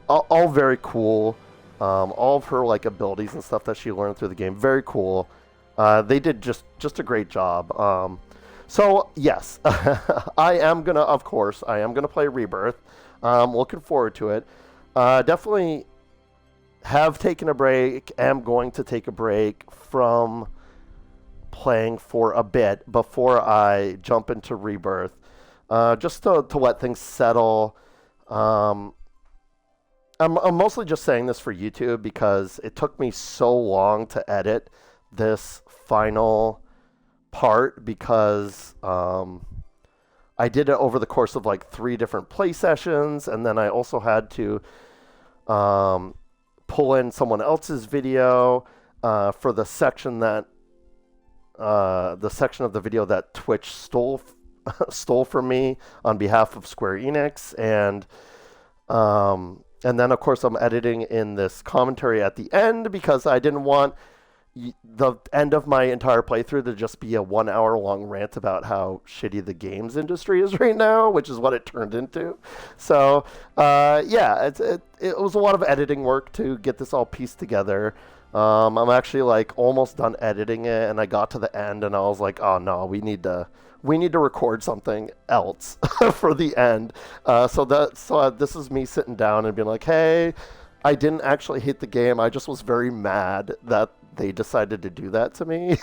All very cool. All of her like abilities and stuff that she learned through the game, very cool. They did just a great job. So yes, I am gonna play Rebirth. Looking forward to it. Definitely have taken a break. Am going to take a break from playing for a bit before I jump into Rebirth, just to let things settle. I'm mostly just saying this for YouTube because it took me so long to edit this final part, because I did it over the course of like 3 different play sessions, and then I also had to pull in someone else's video for the section of the video that Twitch stole from me on behalf of Square Enix, and then of course I'm editing in this commentary at the end because I didn't want the end of my entire playthrough to just be a 1 hour long rant about how shitty the games industry is right now, which is what it turned into. So it was a lot of editing work to get this all pieced together. I'm actually like almost done editing it, and I got to the end and I was like, oh no, we need to record something else for the end. So this is me sitting down and being like, hey, I didn't actually hate the game. I just was very mad that they decided to do that to me.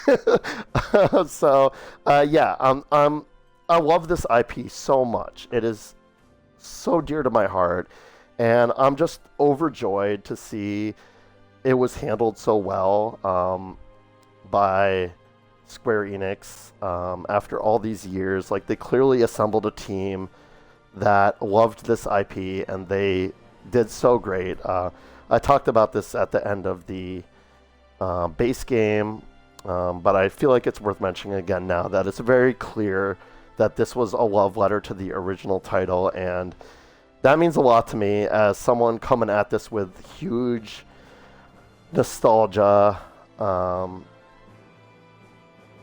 I love this IP so much. It is so dear to my heart, and I'm just overjoyed to see it was handled so well by Square Enix after all these years. Like, they clearly assembled a team that loved this IP, and they did so great. I talked about this at the end of the base game, but I feel like it's worth mentioning again now that it's very clear that this was a love letter to the original title, and that means a lot to me as someone coming at this with huge nostalgia.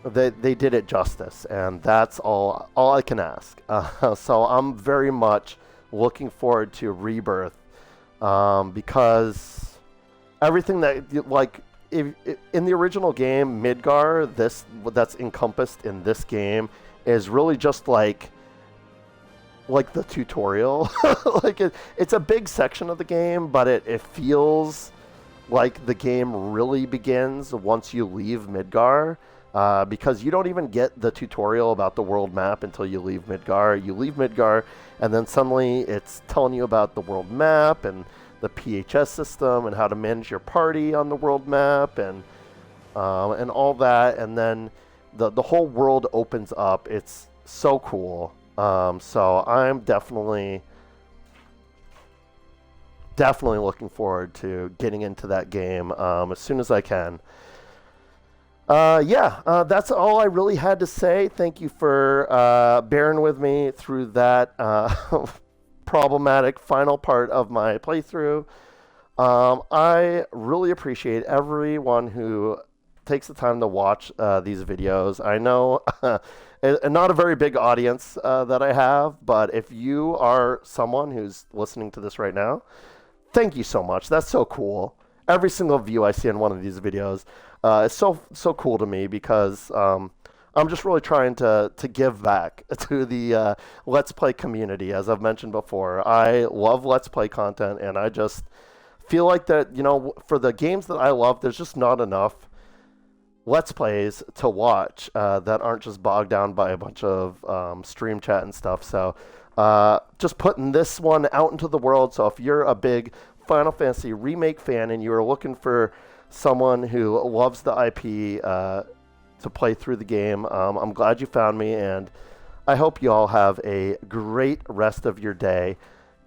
They did it justice, and that's all I can ask. So I'm very much looking forward to Rebirth, because everything that, like, in the original game, Midgar, that's encompassed in this game is really just like the tutorial. Like it's a big section of the game, but it feels like the game really begins once you leave Midgar, because you don't even get the tutorial about the world map until you leave Midgar. You leave Midgar, and then suddenly it's telling you about the world map and the PHS system and how to manage your party on the world map and all that, and then the whole world opens up. It's so cool. So I'm definitely looking forward to getting into that game as soon as I can. That's all I really had to say. Thank you for bearing with me through that problematic final part of my playthrough. I really appreciate everyone who takes the time to watch these videos. I know not a very big audience that I have, but if you are someone who's listening to this right now, thank you so much. That's so cool. Every single view I see in one of these videos is so cool to me because I'm just really trying to give back to the Let's Play community. As I've mentioned before, I love Let's Play content, and I just feel like that, for the games that I love, there's just not enough Let's Plays to watch that aren't just bogged down by a bunch of stream chat and stuff. So just putting this one out into the world. So if you're a big Final Fantasy Remake fan and you are looking for someone who loves the IP to play through the game, I'm glad you found me, and I hope you all have a great rest of your day.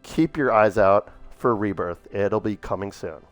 Keep your eyes out for Rebirth. It'll be coming soon.